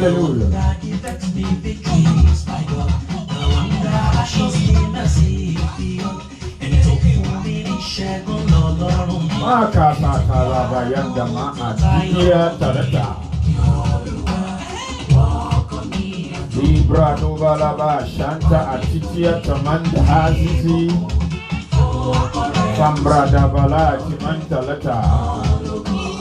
Hallelujah. Libra Novalaba Shanta Atitia Tamanda Hazizi Fambra Dabala Timanta Lata.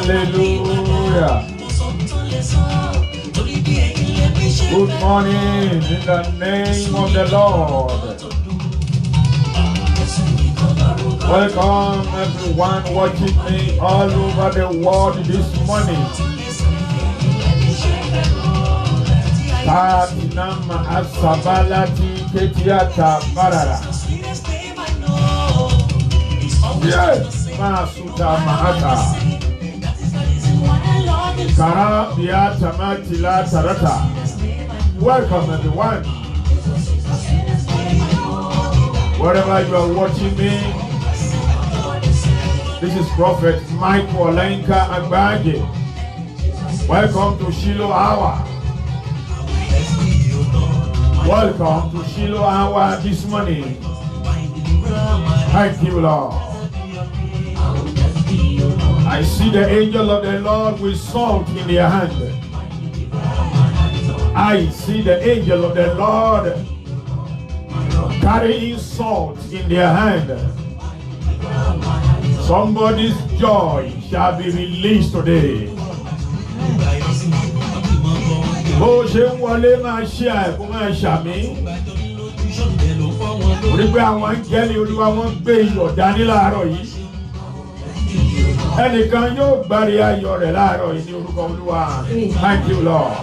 Hallelujah. Good morning in the name of the Lord. Welcome everyone watching me all over the world this morning. Tatinama Asabalati Ketiata Barara. Yes, Masuta Mahata. Kara Biata Matila Tarata. Welcome everyone. Wherever you are watching me, this is Prophet Michael Olenka Agbaje. Welcome to Shiloh Hour. Welcome to Shiloh Hour this morning. Thank you, Lord. I see the angel of the Lord with salt in their hand. I see the angel of the Lord carrying salt in their hand. Somebody's joy shall be released today. Bó ṣe ń wọlé máa ṣe àìkú máa ṣàmì. Orí pé àwọn áńgẹ́lì Olúwa wọ́n gbé iyọ̀ dání láàárọ̀ yìí. Ẹnìkan yóò gbárí ayọ̀ rẹ̀ láàárọ̀ yìí ní orúkọ Olúwa. Thank you, Lord.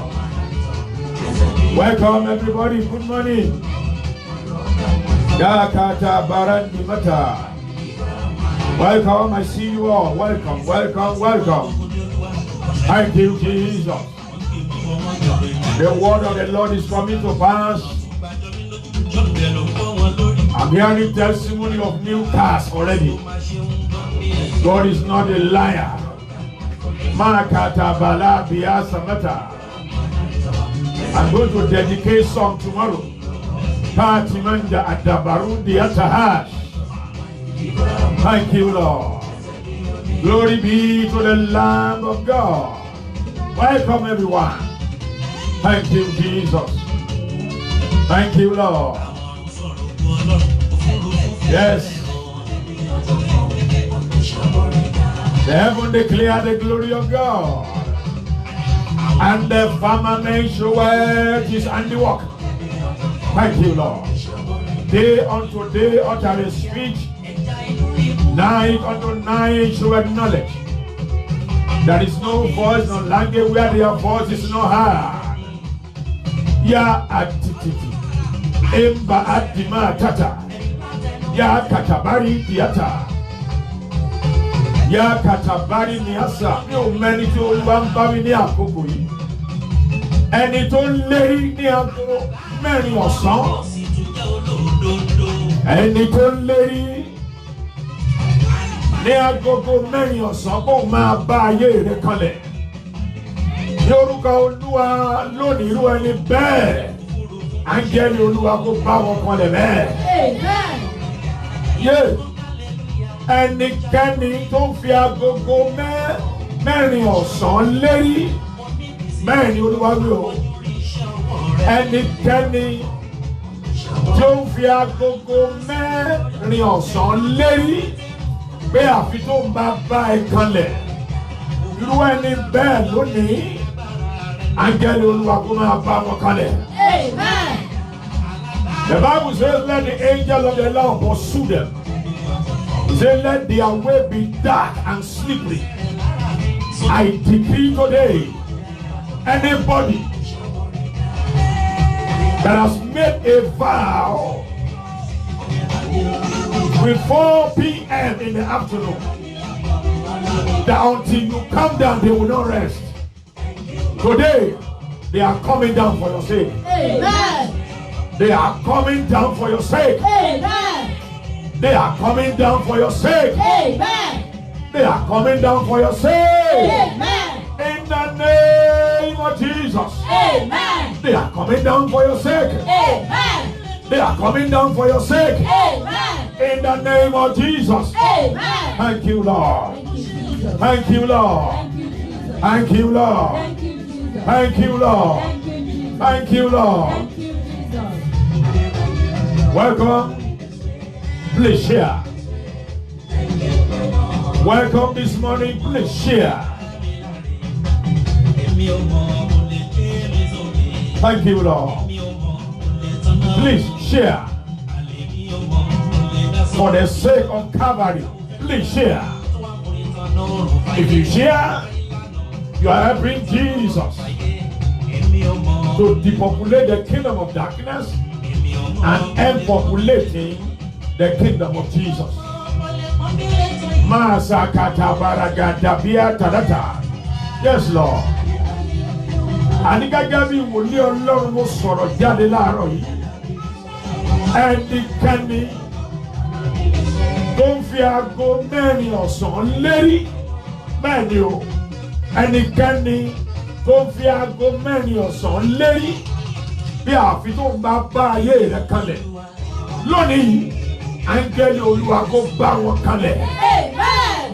Welcome everybody. Good morning. Yakata Barandi Mata. Welcome. I see you all. Welcome, welcome, welcome. Thank you, Jesus. The word of the Lord is coming to pass. I'm hearing testimony of new cars already. God is not a liar. Makata Bala Biasamata. I'm going to dedicate some tomorrow. Patimanda Adabarundi Atahash. Thank you, Lord. Glory be to the Lamb of God. Welcome, everyone. Thank you, Jesus. Thank you, Lord. Yes. The heaven declare the glory of God. And the firmament showeth his handiwork. Thank you, Lord. Day unto day uttereth speech, night unto night showeth knowledge. There is no voice, no language where their voice is not heard. Ya atititi, emba atima tata, ya katabari diata. Ya katabari ni asa mi ò mẹ́ni tí Olúwa ń bá mi ní àkókò yìí. Ẹni tó lérí ní aago mẹ́rin ọ̀sán. Ẹni tó lérí ní agogo mẹ́rin ọ̀sán kó máa bá ayé rẹ̀ kanlẹ̀. Ní orúkọ Olúwa lónìí irú ẹni bẹ́ẹ̀. Áńgẹ́lì Olúwa kó bá wọn kanlẹ̀ bẹ́ẹ̀. Amen. Yeah. Ẹnikẹ́ni tó ń fi agogo mẹ́rin ọ̀sán lérí bẹ́ẹ̀ ni Olúwa wí o. Ẹnikẹ́ni tó ń fi agogo mẹ́rin ọ̀sán lérí pé àfi tó ń bá ẹ kanlẹ̀ irú ẹni bẹ́ẹ̀ lónìí áńgẹ́lì Olúwa kó máa bá wọn kanlẹ̀. Amen. The Bible says let the angel of the Lord pursue them. Say, let their way be dark and slippery. I decree today, anybody that has made a vow with 4 p.m. in the afternoon, that until you come down, they will not rest. Today, They are coming down for your sake. Amen. They are coming down for your sake. Amen. They are coming down for your sake. Amen. They are coming down for your sake. Amen. In the name of Jesus. Amen. They are coming down for your sake. Amen. They are coming down for your sake. Amen. In the name of Jesus. Amen. Thank you, Lord. Thank you, Jesus. Thank you, Lord. Thank you, Jesus. Thank you, Lord. Thank you, Jesus. Thank you, Lord. Thank you, Jesus. Thank you, Lord. Thank you, Jesus. Welcome. Please share. Welcome this morning. Please share. Thank you, Lord. Please share. For the sake of Calvary, please share. If you share, you are helping Jesus to depopulate the kingdom of darkness and empopulating the kingdom of Jesus. Yes, Lord. Anigagabi wòlíì Ọlọ́run mo sọ̀rọ̀ jáde láàárọ̀ yìí. Ẹnikẹ́ni tó ń fi aago mẹ́rin ọ̀sán lérí bẹ́ẹ̀ ni o. Ẹnikẹ́ni tó ń fi aago mẹ́rin ọ̀sán lérí bí àfi tó ń bá ayé rẹ̀ kalẹ̀. Lónìí, áńgẹ́lì Olúwa kó bá wọn kalẹ̀. Amen.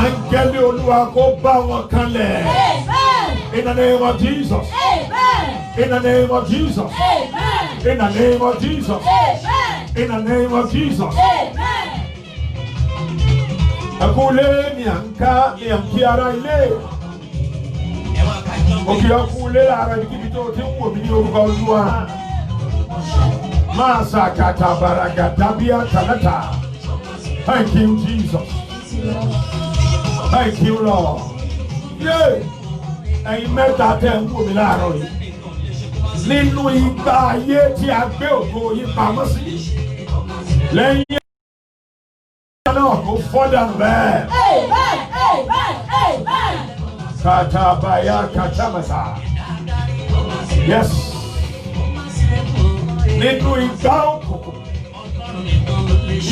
Áńgẹ́lì Olúwa kó bá wọn kalẹ̀. Amen. In the name of Jesus. Amen. In the name of Jesus. Amen. In the name of Jesus. Amen. In the name of Jesus. Amen. Akule ni anka ni ankiara ile. Oki akule ara ni kibi tó ti wo mi ní orúkọ Olúwa. Masa kata baragata bia talata. Thank you, Jesus. Thank you, Lord. Yeah. Ẹ̀yin mẹ́ta tẹ́ ń wò mí láàárọ̀ yìí. Nínú ìgbà ayé tí a gbé ògo yìí pamọ́ sí. Lẹ́yìn náà kò fọ́dà bẹ́ẹ̀. Amen. Amen. Amen. Katabaya katamasa. Yes. Nínú ìgbà òkùnkùn.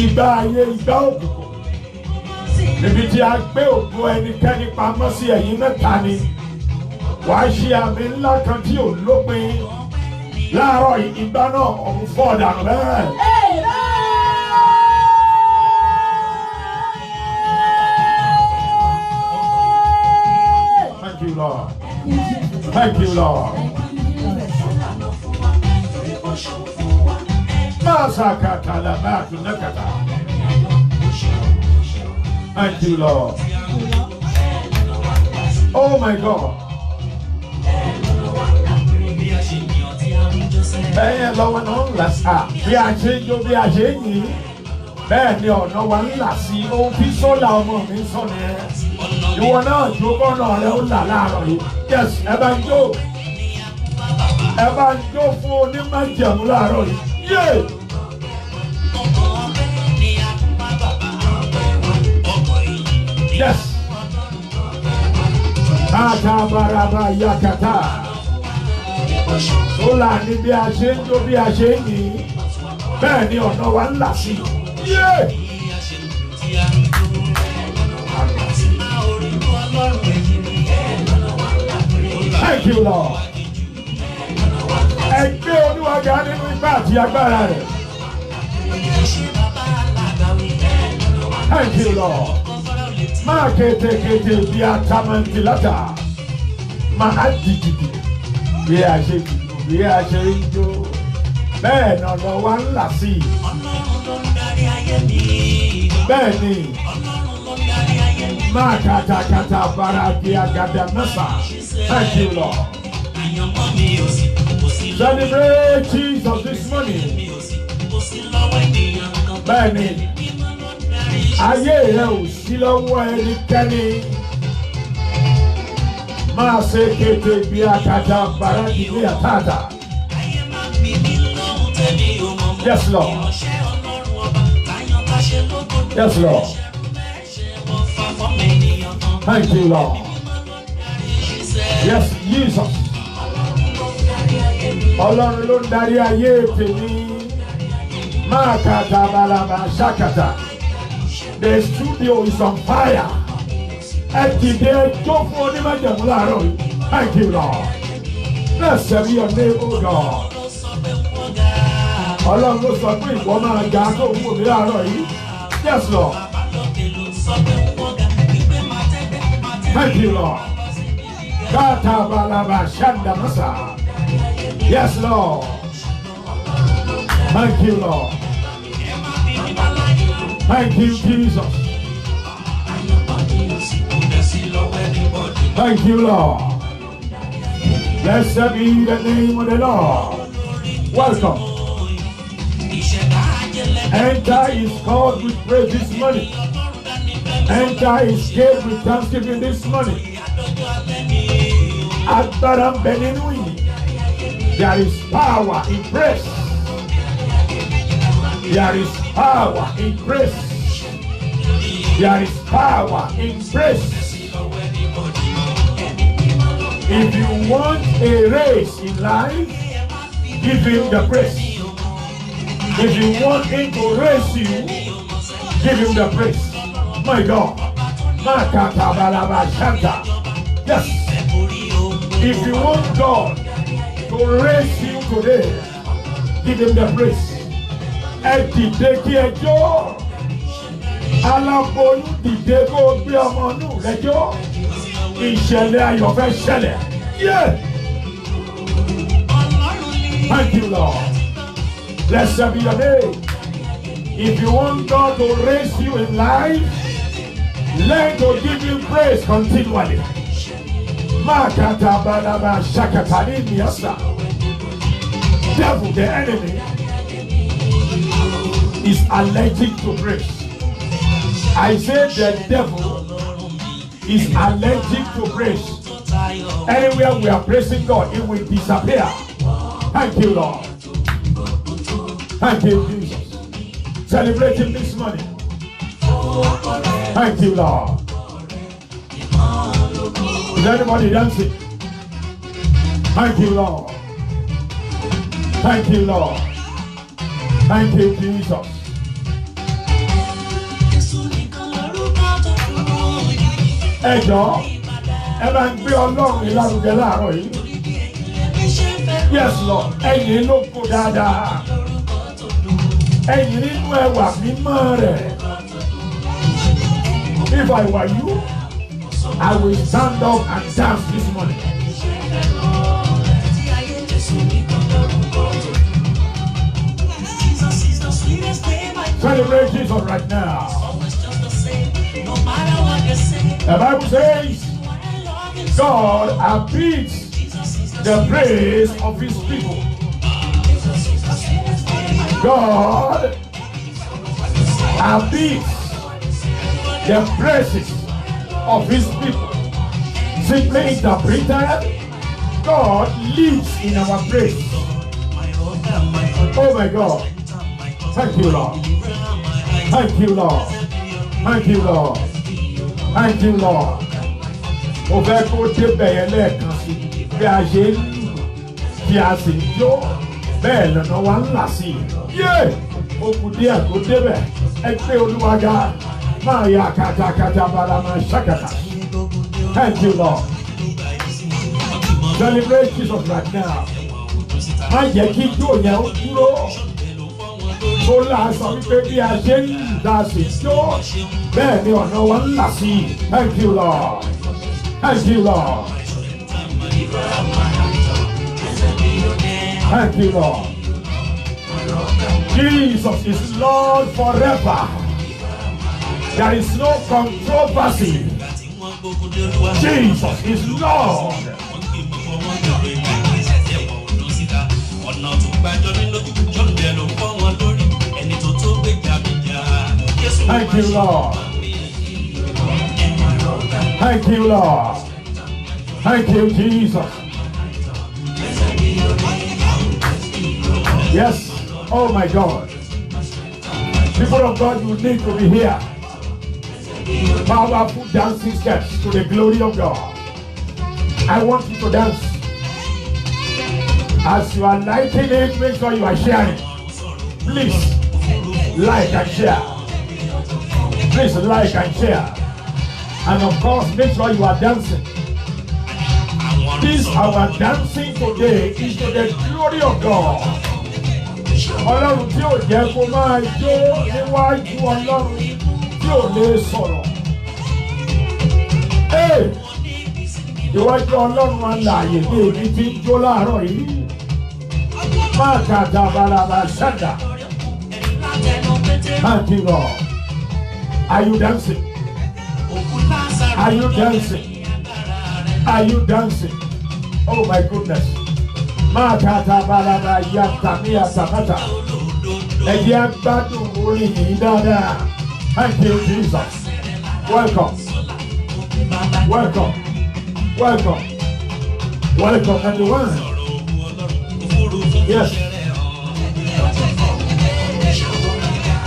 Ìgbà ayé ìgbà òkùnkùn. Níbi tí a gbé ògo ẹnikẹ́ni pamọ́ sí ẹ̀yin mẹ́ta ni. Wàá ṣe àmì ńlá kan tí ò lópin. Láàárọ̀ ìgbà náà ọ̀hún fọ́ọ̀dà bẹ́ẹ̀. Thank you, Lord. Thank you, Lord. Masakata la batu nakata. Thank you, Lord. Oh my God. Bẹ́ẹ̀ lọ́wọ́ náà ń là sá. Bí a ṣe ń jó bí a ṣe ń yìn. Bẹ́ẹ̀ ni ọ̀nà wa ń là sí. Ohun tí sọ́là ọmọ mi sọ nìyẹn. Ìwọ náà jó kọ́nà rẹ̀ ó là láàárọ̀ yìí. Yes, ẹ bá ń jó. Ẹ bá ń jó fún onímájẹ̀mú láàárọ̀ yìí. Yé! Yes. Kata baraba yakata. Sọ́là ni bí a ṣe ń jó bí a ṣe ń yìn. Bẹ́ẹ̀ ni ọ̀nà wa ń là sí. Yé! Thank you, Lord. Ẹgbẹ́ Olúwa ga nínú ipá àti agbára rẹ̀. Thank you, Lord. Máa kétékété bí atamanti látà. Máa dìdìdì bí a ṣe dìbò bí a ṣe ń jó. Bẹ́ẹ̀ ni ọ̀nà wa ń là sí. Bẹ́ẹ̀ ni. Máa kàtàkàtà bára bí agada mẹ́fà. Thank you, Lord. Celebrate Jesus this morning. Bẹ́ẹ̀ni, ayé rẹ̀ ò sí lọ́wọ́ ẹnikẹ́ni. Máa ṣe kété bí akata bàrá ìwé àtàtà. Yes, Lord. Yes, Lord. Thank you, Lord. Yes, Jesus. Ọlọ́run ló ń darí ayé tèmi. Mákàtà balaba ṣàkàtà. The studio is on fire. Ẹ dìde jó fún onímọ̀jẹ̀mú láàárọ̀ yìí. Thank you, Lord. Blessed be your name, O God. Ọlọ́run ló sọ pé ìwọ máa ga tó ń wò mí láàárọ̀ yìí. Yes, Lord. Thank you, Lord. Kata balaba shanda masa. Yes, Lord. Thank you, Lord. Thank you, Jesus. Thank you, Lord. Blessed be the name of the Lord. Welcome. Enter his court with praise this morning. Enter his gate with thanksgiving this morning. Agbára ń bẹ nínú yìí. There is power in praise. There is power in praise. There is power in praise. If you want a race in life, give him the praise. If you want him to race you, give him the praise. My God. Makata balaba shanta. Yes. If you want God to raise you today, give him the praise. Ẹ dìde kí ẹ jó. Aláboyún dìde kó gbé ọmọ inú rẹ̀ jó. Ìṣẹ̀lẹ̀ ayọ̀ fẹ́ ṣẹlẹ̀. Yeah. Thank you, Lord. Blessed be your name. If you want God to raise you in life, learn to give him praise continually. Makata balaba shakatani miyasa. Devil, the enemy, is allergic to praise. I say the devil is allergic to praise. Anywhere we are praising God, it will disappear. Thank you, Lord. Thank you, Jesus. Celebrate him this morning. Thank you, Lord. Is anybody dancing? Thank you, Lord. Thank you, Lord. Thank you, Jesus. Ẹ jọ̀ọ́, ẹ bá ń gbé Ọlọ́run ìlàrúgẹ láàárọ̀ yìí. Yes, Lord. Ẹ̀yin ló kó dáadáa. Ẹ̀yin nínú ẹwà mímọ́ rẹ̀. If I were you, I will stand up and dance this morning. Celebrate Jesus right now. The Bible says God abhors the praise of his people. God abhors the praises of his people. Simply interpreted, God lives in our praise. Oh my God. Thank you, Lord. Thank you, Lord. Thank you, Lord. Thank you, Lord. Mo fẹ́ kó débẹ̀ yẹn lẹ́ẹ̀kan sí bí a ṣe ń lù bí a sì ń jó bẹ́ẹ̀ lọ́nà wa ń là sí i. Yé! Ó kù díẹ̀ kó débẹ̀ ẹ gbé Olúwa ga máa ya kàtàkàtà balama ṣàkàtà. Thank you, Lord. Celebrate Jesus right now. Má jẹ́ kí ijó yẹn ó dúró. Tó láàṣọ wípé bí a ṣe ń lù dá sí i jó bẹ́ẹ̀ ni ọ̀nà wa ń là sí i. Thank you, Lord. Thank you, Lord. Thank you, Lord. Jesus is Lord forever. There is no controversy. Jesus is Lord. Thank you, Lord. Thank you, Lord. Thank you, Jesus. Yes. Oh my God. People of God, you need to be here. Powerful dancing steps to the glory of God. I want you to dance. As you are liking it, make sure you are sharing. Please like and share. Please like and share. And of course, make sure you are dancing. This our dancing today is to the glory of God. Ọlọ́run tí ò jẹ́ kó máa jó níwájú Ọlọ́run tí ò lè sọ̀rọ̀. Ìwájú Ọlọ́run alààyè ní èmi tí ń jó láàárọ̀ yìí. Máa kàtà balaba ṣáda. Thank you, Lord. Are you dancing? Are you dancing? Are you dancing? Oh my goodness. Makata balaba yatamia tamata. Ẹ̀jẹ̀ agbádùn orin yìí dáadáa. Thank you, Jesus. Welcome. Welcome. Welcome. Welcome, everyone. Yes.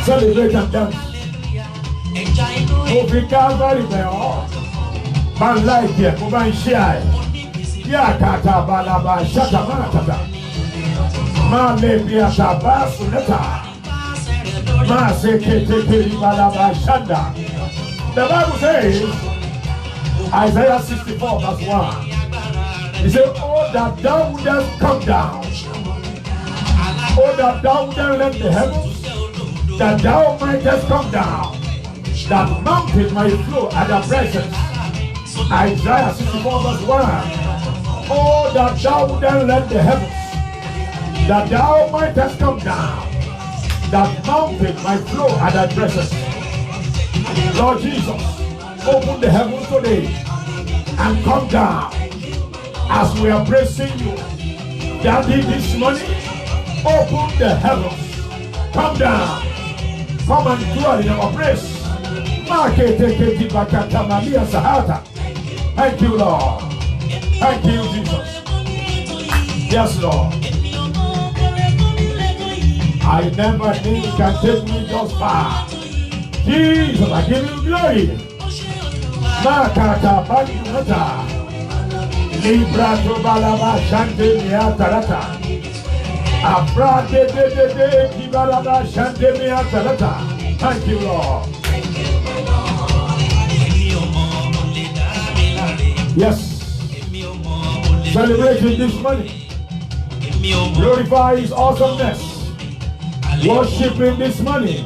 Celebrate and dance. Òfin Calvary bẹ̀ ọ́. Máa ń láìpẹ́ ẹ̀ kó bá ń ṣe àì. Yakata balaba shata matata. Ma lebi ataba suneta. Ma sekete balaba shanda. The Bible says, Isaiah 64 verse 1. He said, oh that thou wouldest come down. Oh that thou wouldest let the heavens, that thou mightest come down. That mountain might flow at the presence. Isaiah 64 verse 1. Oh, that thou wouldest let the heavens, that thou mightest come down, that mountain might flow at thy presence. Lord Jesus, open the heavens today and come down as we are praising you. Daddy, this morning, open the heavens, come down, come and dwell in our praise. Thank you, Lord. Thank you, Jesus. Yes, Lord. I never think you can take me just far. Jesus, I give you glory. Makata Bakinata. Libra to Balaba Shante Miatarata. Abra de Kibalaba Shante Miatarata. Thank you, Lord. Yes. Celebrating this morning. Glorify His awesomeness. Worshiping this morning.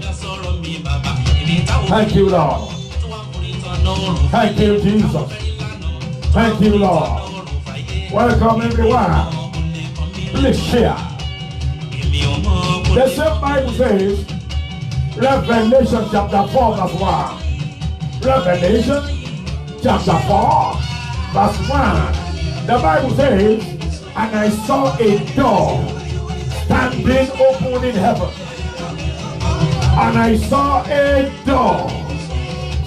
Thank you, Lord. Thank you, Jesus. Thank you, Lord. Welcome, everyone. Please share. The same Bible says, Revelation chapter 4 verse 1. Revelation chapter 4 verse 1. The Bible says, and I saw a door standing open in heaven. And I saw a door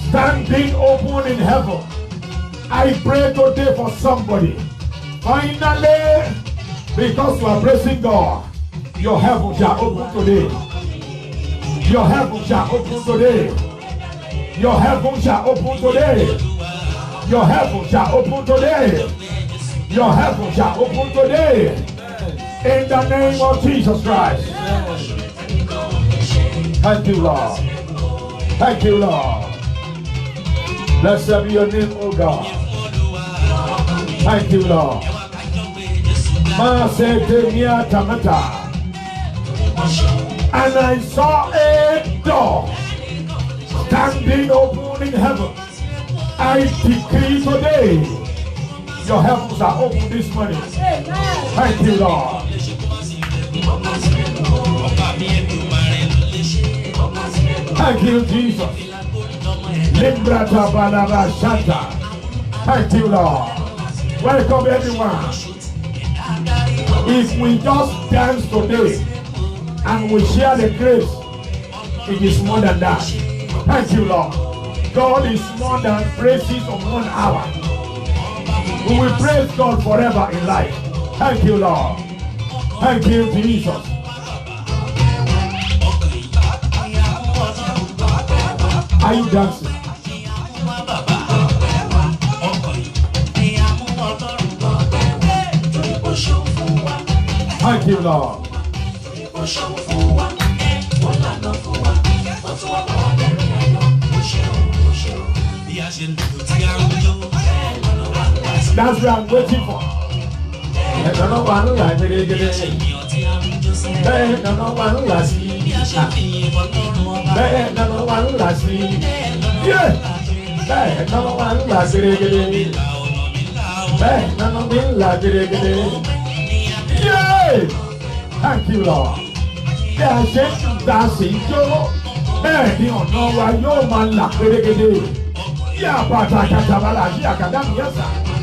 standing open in heaven. I pray today for somebody. Finally, because you are praising God, your heaven shall open today. Your heaven shall open today. Your heaven shall open today. Your heaven shall open today. Your heaven shall open today. In the name of Jesus Christ. Thank you, Lord. Thank you, Lord. Blessed be your name, O God. Thank you, Lord. And I saw a door standing open in heaven. I decree today, your heavens are open this morning. Thank you, Lord. Thank you, Jesus. Limbrata balaba shanta. Thank you, Lord. Welcome, everyone. If we just dance today and we share the grace, it is more than that. Thank you, Lord. God is more than praises of 1 hour. We will praise God forever in life. Thank you, Lord. Thank you, Jesus. Are you dancing? Thank you, Lord. That's what I'm waiting for.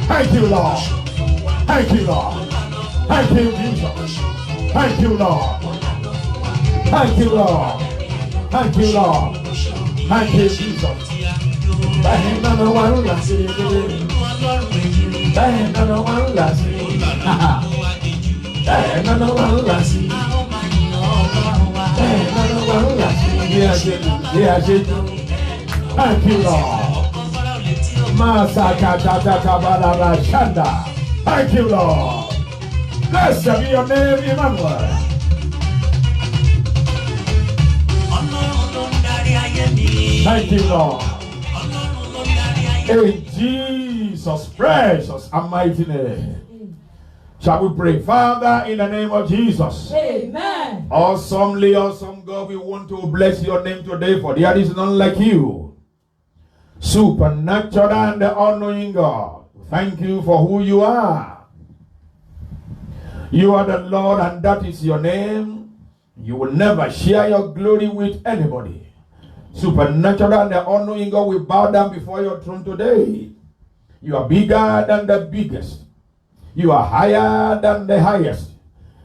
Thank you, Lord. Thank you, Lord. Thank you, Lord. Thank you, Jesus. Thank you, Lord. Thank you, Lord. Thank you, Lord. Thank you, Jesus. Thank you, Lord. Thank you, Lord. Blessed be your name, Emmanuel. Thank you, Lord. In Jesus' precious and mighty name. Shall we pray? Father, in the name of Jesus. Amen. Awesomely awesome God, we want to bless your name today, for there is none like you. Supernatural and all-knowing God. Thank you for who you are. You are the Lord, and that is your name. You will never share your glory with anybody. Supernatural and the all-knowing God, we bow down before your throne today. You are bigger than the biggest. You are higher than the highest.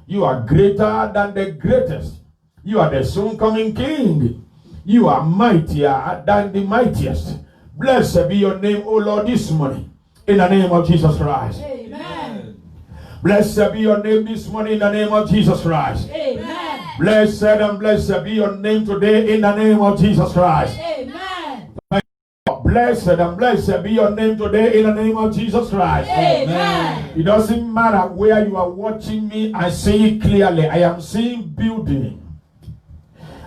You are greater than the greatest. You are the soon-coming King. You are mightier than the mightiest. Blessed be your name, O Lord, this morning. In the name of Jesus Christ. Amen. Blessed be your name this morning in the name of Jesus Christ. Amen. Blessed and blessed be your name today in the name of Jesus Christ. Amen. Blessed and blessed be your name today in the name of Jesus Christ. Amen. It doesn't matter where you are watching me, I see it clearly. I am seeing building.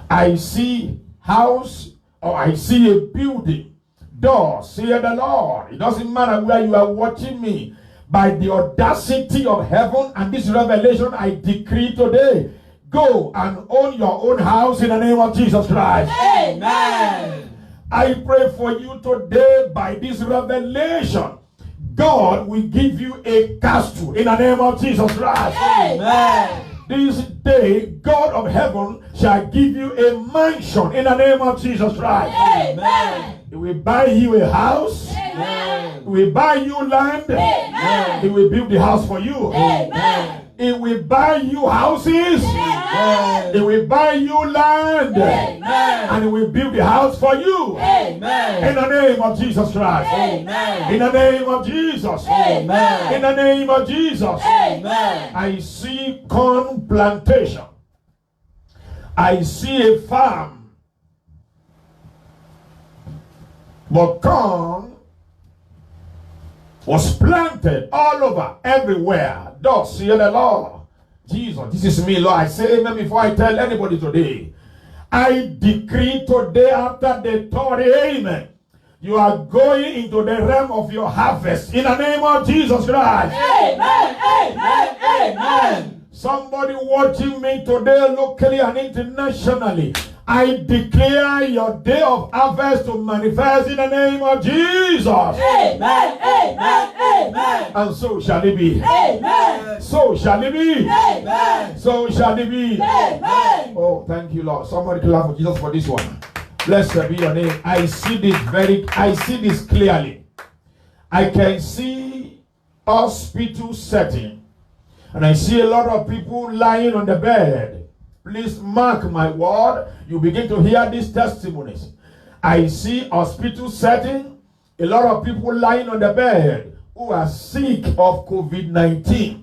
I see house, or I see a building. Door, say the Lord. It doesn't matter where you are watching me. By the audacity of heaven and this revelation, I decree today, go and own your own house in the name of Jesus Christ. Amen. I pray for you today by this revelation. God will give you a castle in the name of Jesus Christ. Amen. This day, God of heaven shall give you a mansion in the name of Jesus Christ. Amen. He will buy you a house. Amen. He will buy you land. Amen. He will build the house for you. Amen. He will buy you houses. Amen. He will buy you land. Amen. And he will build the house for you. Amen. In the name of Jesus Christ. Amen. In the name of Jesus. Amen. In the name of Jesus. Amen. I see corn plantation. I see a farm. But corn was planted all over, everywhere. Thus saith the Lord. Jesus, this is me, Lord. I say amen before I tell anybody today. I decree today after the third amen, you are going into the realm of your harvest in the name of Jesus Christ. Amen. Amen. Amen. Somebody watching me today locally and internationally, I declare your day of harvest to manifest in the name of Jesus. Amen. Amen. Amen. And so shall it be. Amen. So shall it be. Amen. So shall it be. Amen. Oh, thank you, Lord. Somebody clap for Jesus for this one. Blessed be your name. I see this clearly. I can see hospital setting. And I see a lot of people lying on the bed. Please mark my word. You begin to hear these testimonies. I see hospital setting. A lot of people lying on the bed who are sick of COVID-19.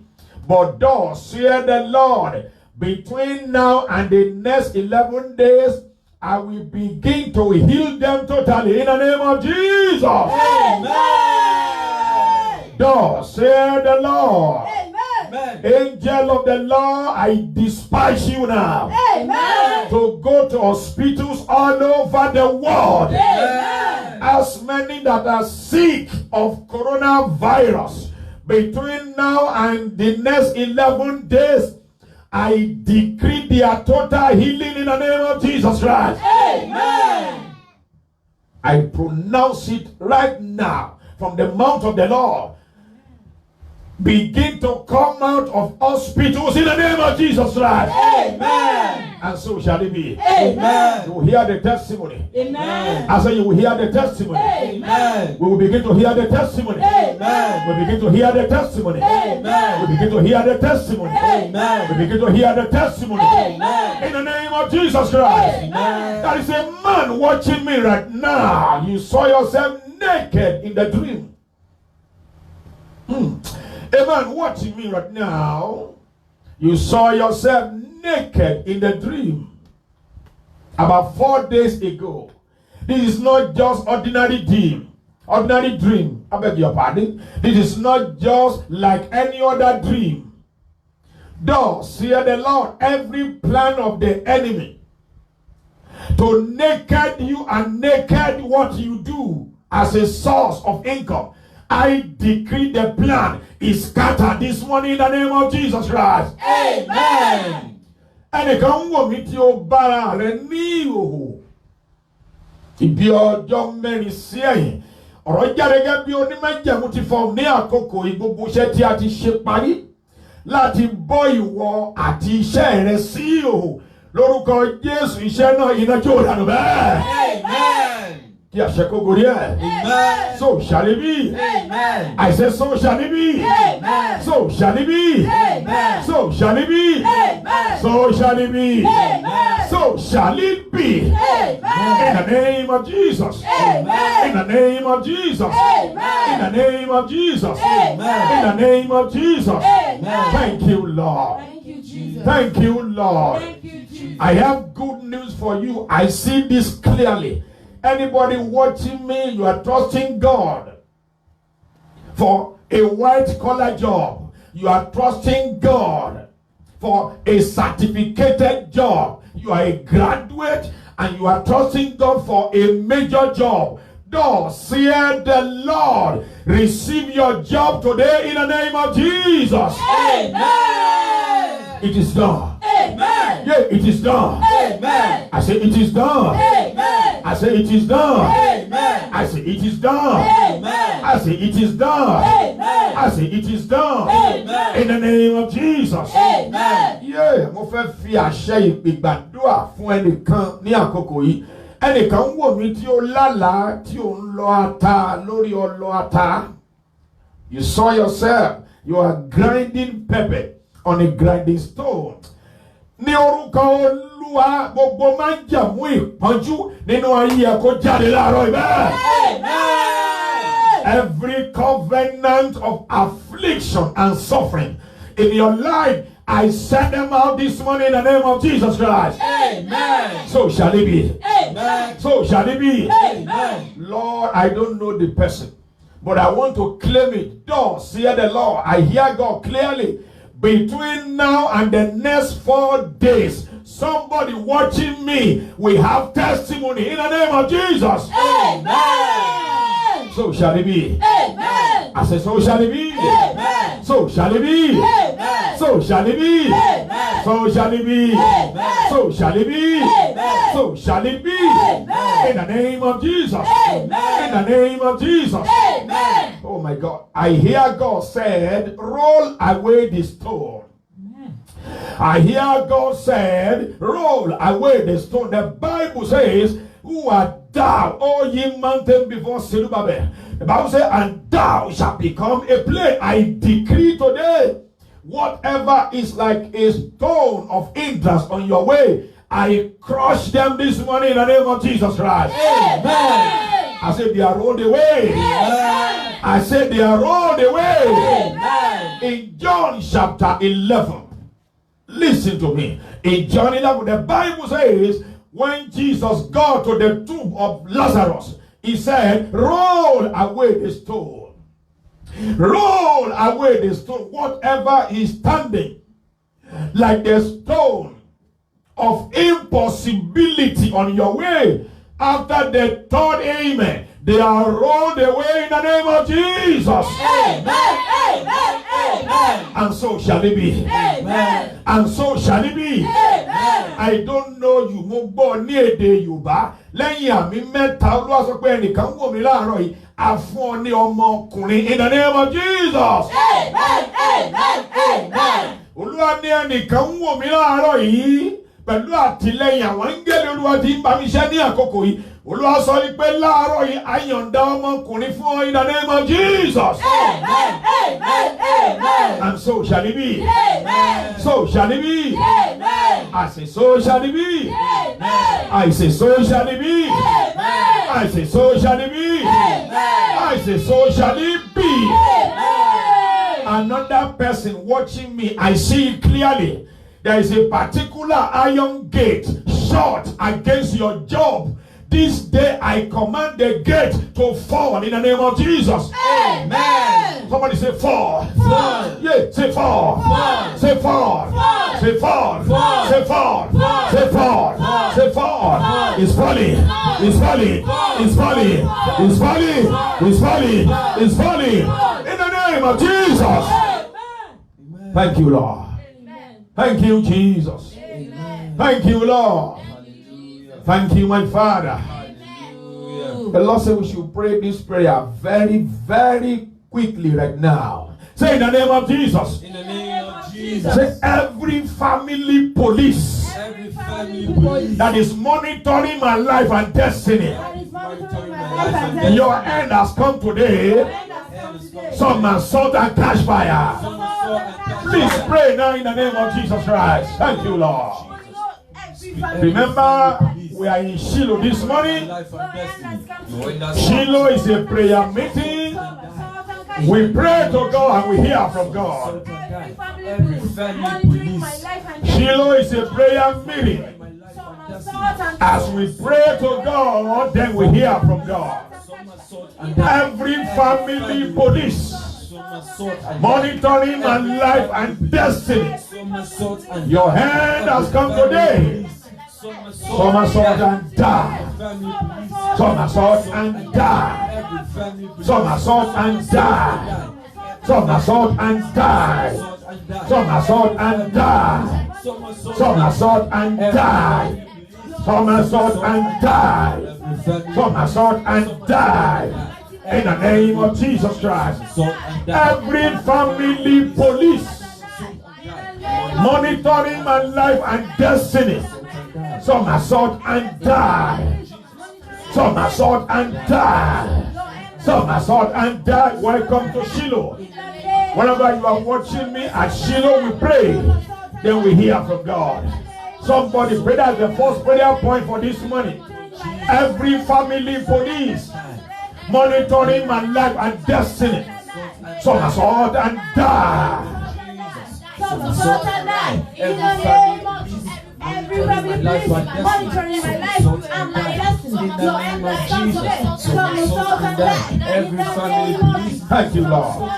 But thus saith the Lord, between now and the next 11 days, I will begin to heal them totally in the name of Jesus. Amen. Thus saith the Lord. Amen. Angel of the Lord, I dispatch you now. Amen. To go to hospitals all over the world. Amen. As many that are sick of coronavirus, between now and the next 11 days, I decree their total healing in the name of Jesus Christ. Amen. I pronounce it right now from the mouth of the Lord. Begin to come out of hospitals in the name of Jesus Christ. Amen. And so shall it be. Amen. You will hear the testimony. Amen. I say you will hear the testimony. Amen. We will begin to hear the testimony. Amen. We begin to hear the testimony. Amen. We begin to hear the testimony. Amen. We begin to hear the testimony. Amen. In the name of Jesus Christ. Amen. There is a man watching me right now. You saw yourself naked in the dream. A man watching me right now. You saw yourself naked in the dream. About 4 days ago. This is not just ordinary dream. Ordinary dream. I beg your pardon. This is not just like any other dream. Thus, hear the Lord, every plan of the enemy to naked you and naked what you do as a source of income, I decree the plan is scattered this morning in the name of Jesus Christ. Amen. Ẹnìkan wò mí tí ó bára rẹ̀ ní ìhòhò. Ibi ọjọ́ mẹ́rin sí ẹ̀yìn. Ọ̀rọ̀ jáde gẹ́gẹ́ bí onímọ̀jẹ̀mú ti fọ ní àkókò gbogbo iṣẹ́ tí a ti ṣe parí láti bọ́ ìwọ àti iṣẹ́ rẹ sí ìhòhò. Lórúkọ Jésù iṣẹ́ náà iná jó dànù bẹ́ẹ̀. Amen. Kí àṣẹ kó gorí ẹ̀. Amen. So shall it be. Amen. I said so shall it be. Amen. So shall it be. Amen. So shall it be. Amen. So shall it be. Amen. So shall it be. In Amen. the name of Jesus. Amen. In the name of Jesus. Amen. In the name of Jesus. Amen. In the name of Jesus. Amen. Thank you, Lord. Thank you, Jesus. Thank you, Lord. Thank you, Jesus. I have good news for you. I see this clearly. Anybody watching me, you are trusting God for a white-collar job. You are trusting God for a certificated job. You are a graduate and you are trusting God for a major job. Thus, saith the Lord, receive your job today in the name of Jesus. Amen. It is done. Amen. Yeah, it is done. Amen. I say it is done. Amen. I say it is done. Amen. I say it is done. Amen. I say it is done. Amen. I say it is done. Amen. In the name of Jesus. Amen. Yeah, mo fẹ́ fi àṣẹ ìpè gbàdúrà fún ẹnìkan ní àkókò yìí. Ẹnìkan ń wò mí tí ó lálàá tí ó ń lọ ata lórí ọlọ ata. You saw yourself. You are grinding pepper on a grinding stone. Ní orúkọ Olúwa gbogbo máa ń jẹ̀mú ìpọ́njú nínú ayé ẹ̀ kó jáde láàárọ̀ ibẹ̀. Amen. Every covenant of affliction and suffering in your life, I send them out this morning in the name of Jesus Christ. Amen. So shall it be. Amen. So shall it be. Amen. Lord, I don't know the person, but I want to claim it. Thus, hear the Lord. I hear God clearly. Between now and the next 4 days, somebody watching me will have testimony in the name of Jesus. Amen. So shall it be. Amen. I said, so shall it be. Amen. So shall it be. Amen. So shall it be. Amen. So shall it be. Amen. So shall it be. Amen. So shall it be. Amen. In the name of Jesus. Amen. In the name of Jesus. Amen. Oh my God. I hear God said, roll away the stone. I hear God said, roll away the stone. The Bible says, who art thou, O ye mountain before Zerubbabel? The Bible says, and thou shalt become a plain. I decree today, whatever is like a stone of hindrance on your way, I crush them this morning in the name of Jesus Christ. Amen. I said they are rolled away. Amen. I said they are rolled away. Amen. In John chapter 11, listen to me. In John 11, the Bible says, when Jesus got to the tomb of Lazarus, he said, roll away the stone. Roll away the stone, whatever is standing like the stone of impossibility on your way. After the third amen, they are rolled away in the name of Jesus. Amen. Amen. Amen. And so shall it be. Amen. And so shall it be. Amen. I don't know you. Mo gbọ́ ní èdè Yorùbá. Lẹ́yìn àmì mẹ́ta Olúwa sọ pé ẹnìkan wò mí láàárọ̀ yìí. A fún ọ ní ọmọkùnrin in the name of Jesus. Amen. Amen. Amen. Olúwa ní ẹnìkan wò mí láàárọ̀ yìí. Pẹ̀lú àtìlẹ́yìn àwọn áńgẹ́lì Olúwa tí ń bá mi ṣe ní àkókò yìí. Olúwa sọ ní pé láàárọ̀ yìí àyànda ọmọkùnrin fún ọ in the name of Jesus. Amen. Amen. Amen. And so shall it be. Amen. So shall it be. Amen. I say so shall it be. Amen. I say so shall it be. Amen. I say so shall it be. Amen. I say so shall it be. Amen. Another person watching me, I see it clearly. There is a particular iron gate shot against your job. This day I command the gate to fall in the name of Jesus. Amen. Somebody say fall. Fall. Yeah, say fall. Fall. Say fall. Fall. Say fall. Fall. Say fall. Fall. Say fall. Fall. Say fall. Fall. It's falling. It's falling. It's falling. It's falling. It's falling. It's falling. In the name of Jesus. Amen. Thank you, Lord. Amen. Thank you, Jesus. Amen. Thank you, Lord. Thank you, my Father. The Lord said we should pray this prayer very, very quickly right now. Say in the name of Jesus. In the name of Jesus. Say every family police Every family police that is monitoring my life and destiny. That is monitoring my life and destiny. Your end has come today. Some assault and catch fire. Please pray now in the name of Jesus Christ. Thank you, Lord. Remember, we are in Shiloh this morning. life and destiny. Shiloh is a prayer meeting. We pray to God and we hear from God. Every family police. Shiloh is a prayer meeting. As we pray to God, then we hear from God. Every family police monitoring my life and destiny. Your hand has come today. Some assault and die. Some assault and die. Some assault and die. Some assault and die. Some assault and die. Some assault and die. Some assault and die. Some assault and die. In the name of Jesus Christ. Every family police monitoring my life and destiny. Some assault and die. Some assault and die. Some assault and die. Welcome to Shiloh. Whenever you are watching me at Shiloh, we pray. Then we hear from God. Somebody pray. That's the first prayer point for this morning. Every family police monitoring my life and destiny. Some assault and die. Some assault and die. In the name of Jesus. Every family police monitoring my life and my destiny. Your end has come today. Some assault and die. Every family police. Thank you, Lord.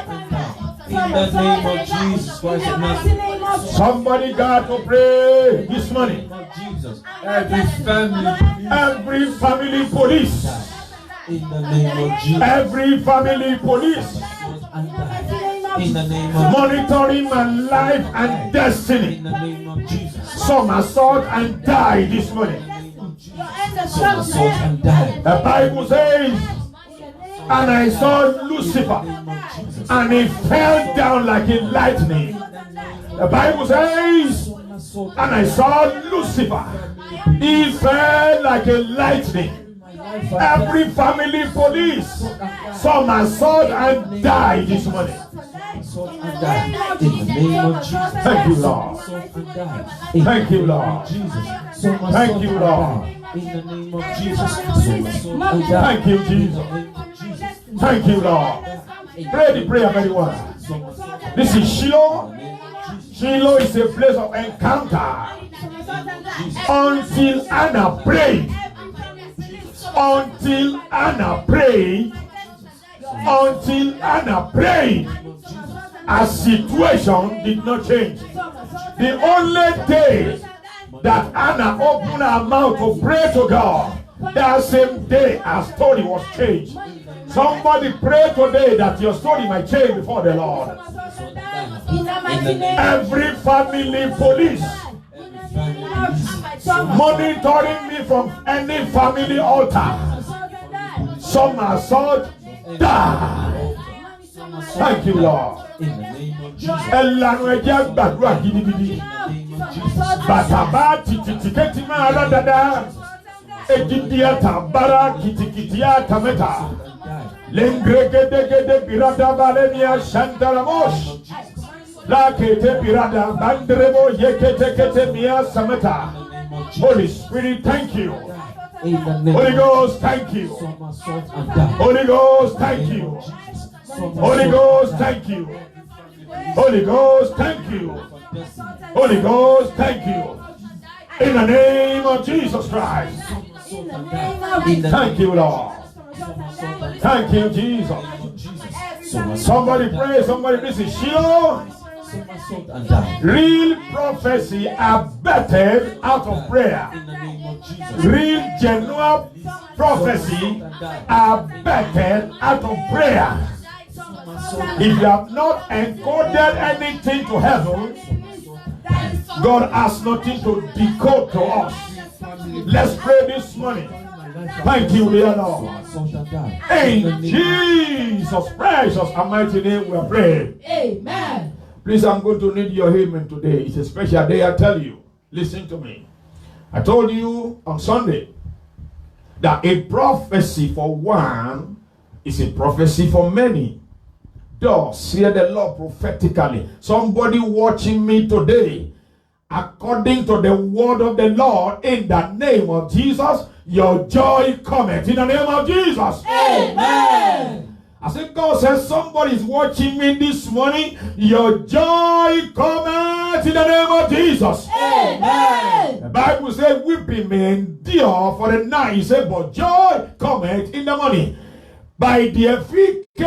In the name of Jesus Christ of Nazareth. Somebody got to pray this morning. Jesus. Every family police. Every family police. In the name of Jesus. Every family police In the name of monitoring my life and destiny. In the name of Jesus. Some assault and die this morning. Some assault and die. The Bible says, and I saw Lucifer, and he fell down like a lightning. The Bible says, and I saw Lucifer, he fell like a lightning. Every family police, some assault and die this morning. In the name of Jesus. Thank you, Lord. Thank you, Lord. Thank you, Lord. In the name of Jesus. Thank you, Jesus. Thank you, Lord. Pray the prayer very well. This is Shiloh. Shiloh is a place of encounter. Until Anna prayed. Until Anna prayed, Until Anna prayed, her situation did not change. The only day that Anna opened her mouth to pray to God, that same day her story was changed. Somebody pray today that your story might change before the Lord. Every family police monitoring me from any family altar. Some assault, die. Thank you, Lord. Bataba titi mara dada egidia tabara kitikitia tameta lengrege birada balenia shandaramos la kete birada bandrebo yekete mia sameta. Holy Spirit, thank you. Holy Ghost, thank you. Holy Ghost, thank you. Holy Ghost, thank you. Holy Ghost, thank you. Holy Ghost, thank you. In the name of Jesus Christ. Thank you, Lord. Thank you, Jesus. Somebody pray, somebody listen. Shiloh. Real prophecy are bettered out of prayer. Real genuine prophecy are bettered out of prayer. If you have not encoded anything to heaven, God has nothing to decode to us. Let's pray this morning. Thank you, dear Lord. In Jesus' precious and mighty name we are praying. Amen. Please, I'm going to need your amen today. It's a special day, I tell you. Listen to me. I told you on Sunday that a prophecy for one is a prophecy for many. Thus, hear the Lord prophetically. Somebody watching me today, according to the word of the Lord, in the name of Jesus, your joy cometh. In the name of Jesus. Amen. I said, God says, somebody is watching me this morning. Your joy cometh in the name of Jesus. Amen. The Bible says, weeping may endure for the night. He said, but joy cometh in the morning. By the efficacy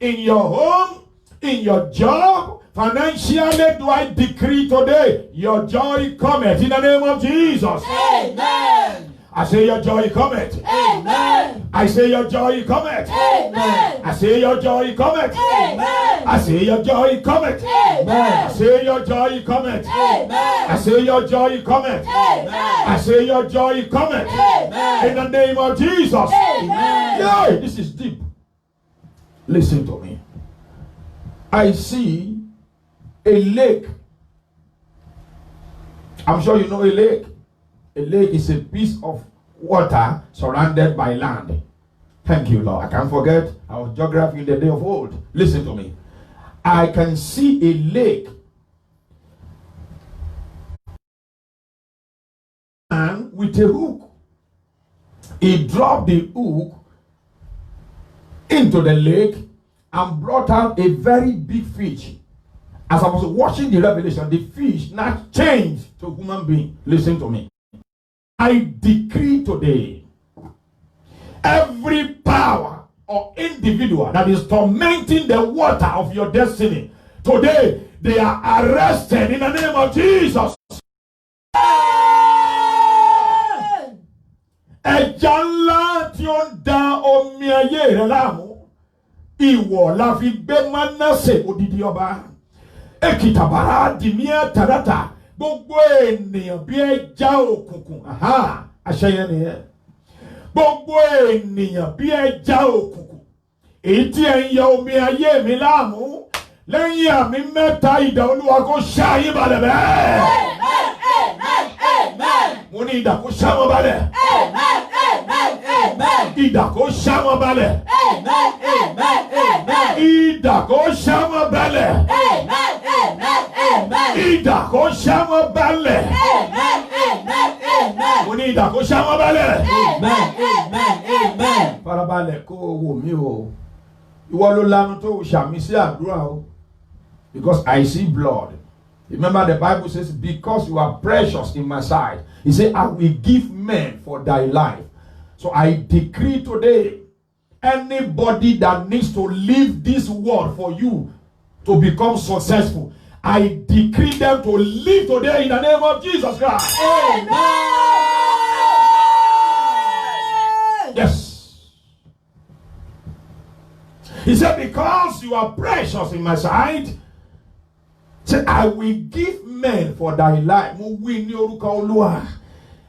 in your home, in your job, financially, do I decree today, your joy cometh in the name of Jesus. Amen. I say your joy cometh. Amen. I say your joy cometh. Amen. I say your joy cometh. Amen. I say your joy cometh. Amen. I say your joy cometh. Amen. I say your joy cometh. Amen. I say your joy cometh. Amen. In the name of Jesus. Amen. Yeah, this is deep. Listen to me. I see a lake. I'm sure you know a lake. A lake is a piece of water surrounded by land. Thank you, Lord. I can't forget our geography in the day of old. Listen to me. I can see a lake. And with a hook. He dropped the hook into the lake and brought out a very big fish. As I was watching the revelation, the fish now changed to human being. Listen to me. I decree today, every power or individual that is tormenting the water of your destiny, today they are arrested in the name of Jesus. Ẹja ńlá tí ó ń da omi ayé rẹ láàmú, ìwọ la fi gbé Mánásè odidi ọba. Èkìtàbárà dìmíà tàdátà. Gbogbo ènìyàn bí ẹja òkùnkùn. Àṣeyẹ nìyẹn. Gbogbo ènìyàn bí ẹja òkùnkùn. Èyí tí ẹ ń yọ omi ayé mi láàmú. Lẹ́yìn àmì mẹ́ta idà Olúwa kó ṣá yín balẹ̀ bẹ́ẹ̀. Mo ní idà kó ṣá wọn balẹ̀. Idà kó ṣá wọn balẹ̀. Idà kó ṣá wọn balẹ̀. Idà kó ṣá wọn balẹ̀. Mo ní idà kó ṣá wọn balẹ̀. Farabalẹ̀ kó o wò mí o. Ìwọ ló lanu tó ṣàmì sí àdúrà o. Because I see blood. Remember the Bible says, because you are precious in my sight. He said, I will give men for thy life. So I decree today, Anybody that needs to leave this world for you to become successful, I decree them to live today in the name of Jesus Christ. Amen. Yes. He said, because you are precious in my sight, say, I will give men for thy life. Mo wí ní orúkọ Olúwa.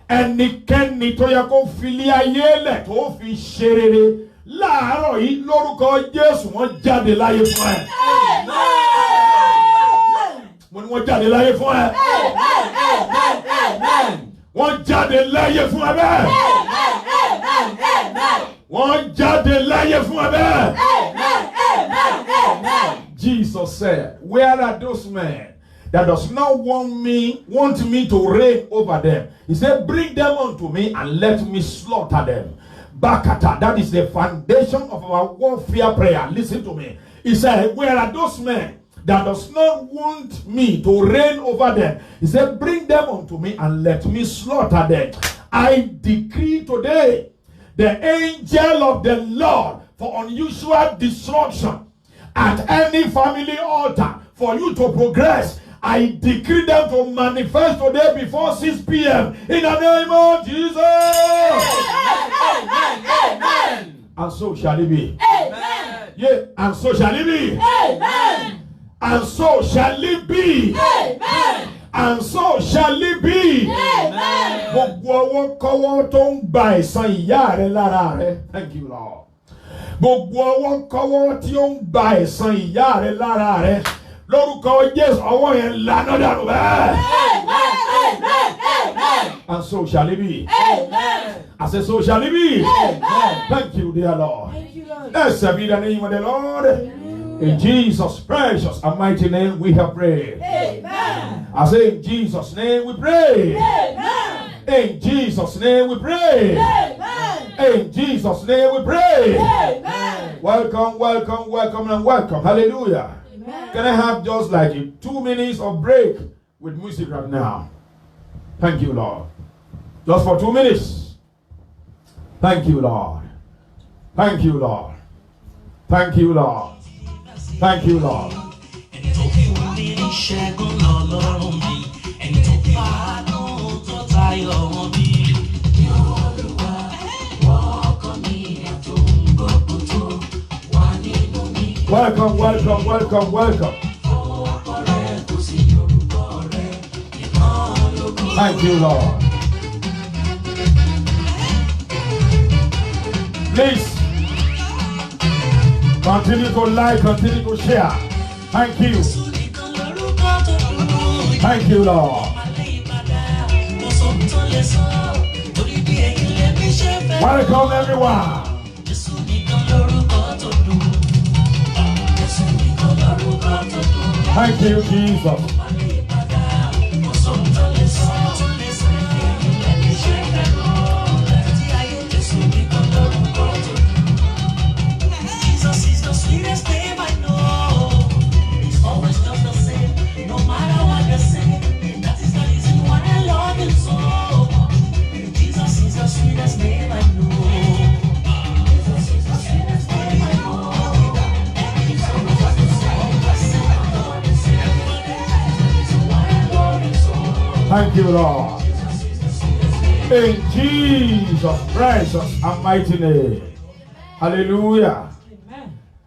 Ẹnikẹ́ni tó yẹ kó fili ayé lẹ̀ tó fi ṣe rere láàárọ̀ yìí lórúkọ Jésù wọ́n jáde láyé fún ẹ. Mo ní wọ́n jáde láyé fún ẹ. Wọ́n jáde láyé fún ẹ bẹ́ẹ̀. Wọ́n jáde láyé fún ẹ bẹ́ẹ̀. Jesus said, where are those men that does not want me to reign over them? He said, bring them unto me and let me slaughter them. Bakata, that is the foundation of our warfare prayer. Listen to me. He said, where are those men that does not want me to reign over them? He said, bring them unto me and let me slaughter them. I decree today the angel of the Lord for unusual destruction at any family altar for you to progress. I decree them to manifest today before 6 p.m. in the name of Jesus. Amen. And so shall it be. Amen. Yeah, and so shall it be. Amen. And so shall it be. Amen. And so shall it be. Amen. Gbogbo ọwọ́ kọ́wọ́ tó ń gba ẹ̀san ìyá rẹ lára rẹ. Thank you, Lord. Gbogbo ọwọ́ kọ́wọ́ tí ó ń gba ẹ̀san ìyá rẹ lára rẹ. Lórúkọ Jésù ọwọ́ yẹn lànà dànù bẹ́ẹ̀. And so shall it be. Amen. I said, so shall it be. Amen. Thank you, dear Lord. Thank you, Lord. Blessed be the name of the Lord. In Jesus' precious and mighty name we have prayed. Amen. I say, in Jesus' name we pray. Amen. In Jesus' name we pray. Amen. In Jesus' name we pray. Amen. Welcome, welcome, welcome, and welcome. Hallelujah. Amen. Can I have just like 2 minutes of break with music right now? Thank you, Lord. Just for 2 minutes. Thank you, Lord. Thank you, Lord. Thank you, Lord. Thank you, Lord. Welcome, welcome, welcome, welcome. Thank you, Lord. Please continue to like, continue to share. Thank you. Thank you, Lord. Welcome, everyone. Thank you, Jesus. Jesus is the sweetest name I know. It's always just the same, no matter what they say. That is the reason why I love him so. Jesus is the sweetest name I know. Jesus is the sweetest name I know. Thank you, Lord. In Jesus' precious and mighty name. Hallelujah.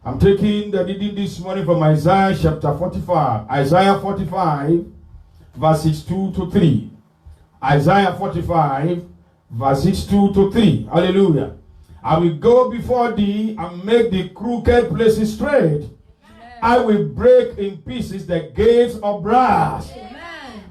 I'm taking the reading this morning from Isaiah chapter 45. Isaiah 45, verses 2 to 3. Isaiah 45, verses 2 to 3. Hallelujah. I will go before thee and make the crooked places straight. I will break in pieces the gates of brass.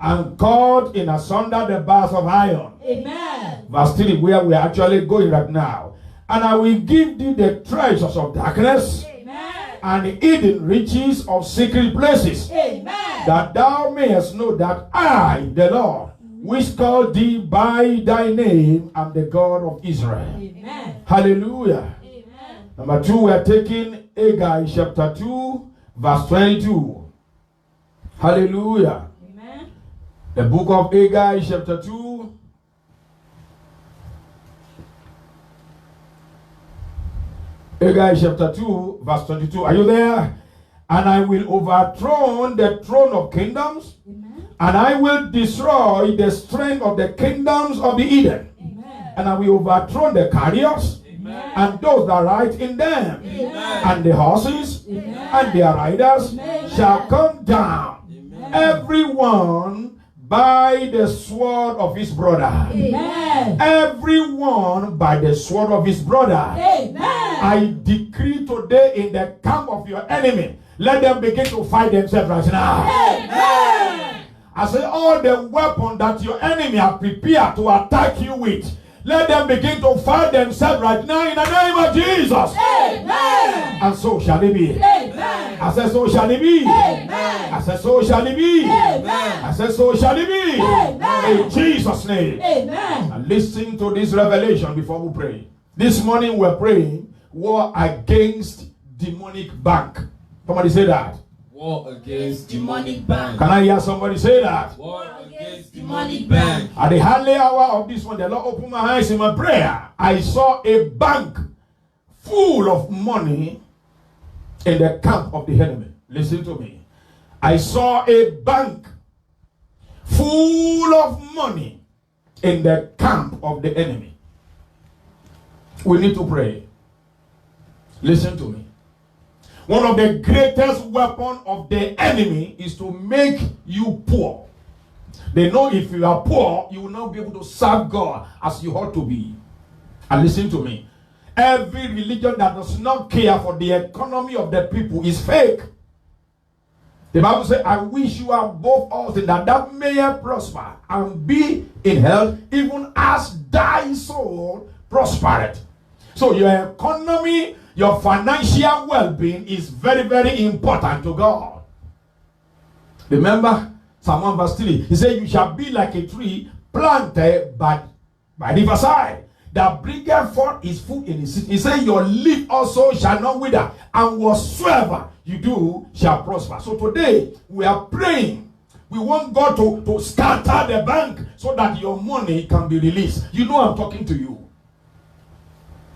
And cut in asunder the bars of iron. Amen. Verse 3, where we are actually going right now. And I will give thee the treasures of darkness. Amen. And the hidden riches of secret places. Amen. That thou mayest know that I, the Lord, which called thee by thy name, am the God of Israel. Amen. Hallelujah. Amen. Number 2, we are taking Haggai chapter 2, verse 22. Hallelujah. The book of Haggai chapter 2. Haggai chapter 2, verse 22. Are you there? And I will overthrow the throne of kingdoms, and I will destroy the strength of the kingdoms of the Eden. And I will overthrow the carriers and those that ride in them, and the horses and their riders shall come down, everyone by the sword of his brother. Everyone by the sword of his brother. I decree today in the camp of your enemy, let them begin to fight themselves right now. I say all the weapons that your enemy have prepared to attack you with, let them begin to fight themselves right now in the name of Jesus. And so shall it be. I said so shall it be. I said so shall it be. I said so shall it be. In Jesus' name. And listen to this revelation before we pray. This morning we're praying war against demonic bank. Somebody say that. War against demonic bank. Can I hear somebody say that? War against demonic bank. At the early hour of this one, the Lord opened my eyes in my prayer. I saw a bank full of money in the camp of the enemy. Listen to me. I saw a bank full of money in the camp of the enemy. We need to pray. Listen to me. One of the greatest weapons of the enemy is to make you poor. They know if you are poor, you will not be able to serve God as you ought to be. And listen to me. Every religion that does not care for the economy of the people is fake. The Bible says, I wish you above all things that may prosper and be in health, even as thy soul prospereth. So your economy, your financial well-being is very, very important to God. Remember Psalm 1 verse 3. He said, you shall be like a tree planted by riverside, that bringeth forth his fruit in his season. He said, your leaf also shall not wither, and whatsoever you do shall prosper. So today we are praying. We want God to scatter the bank so that your money can be released. You know I'm talking to you.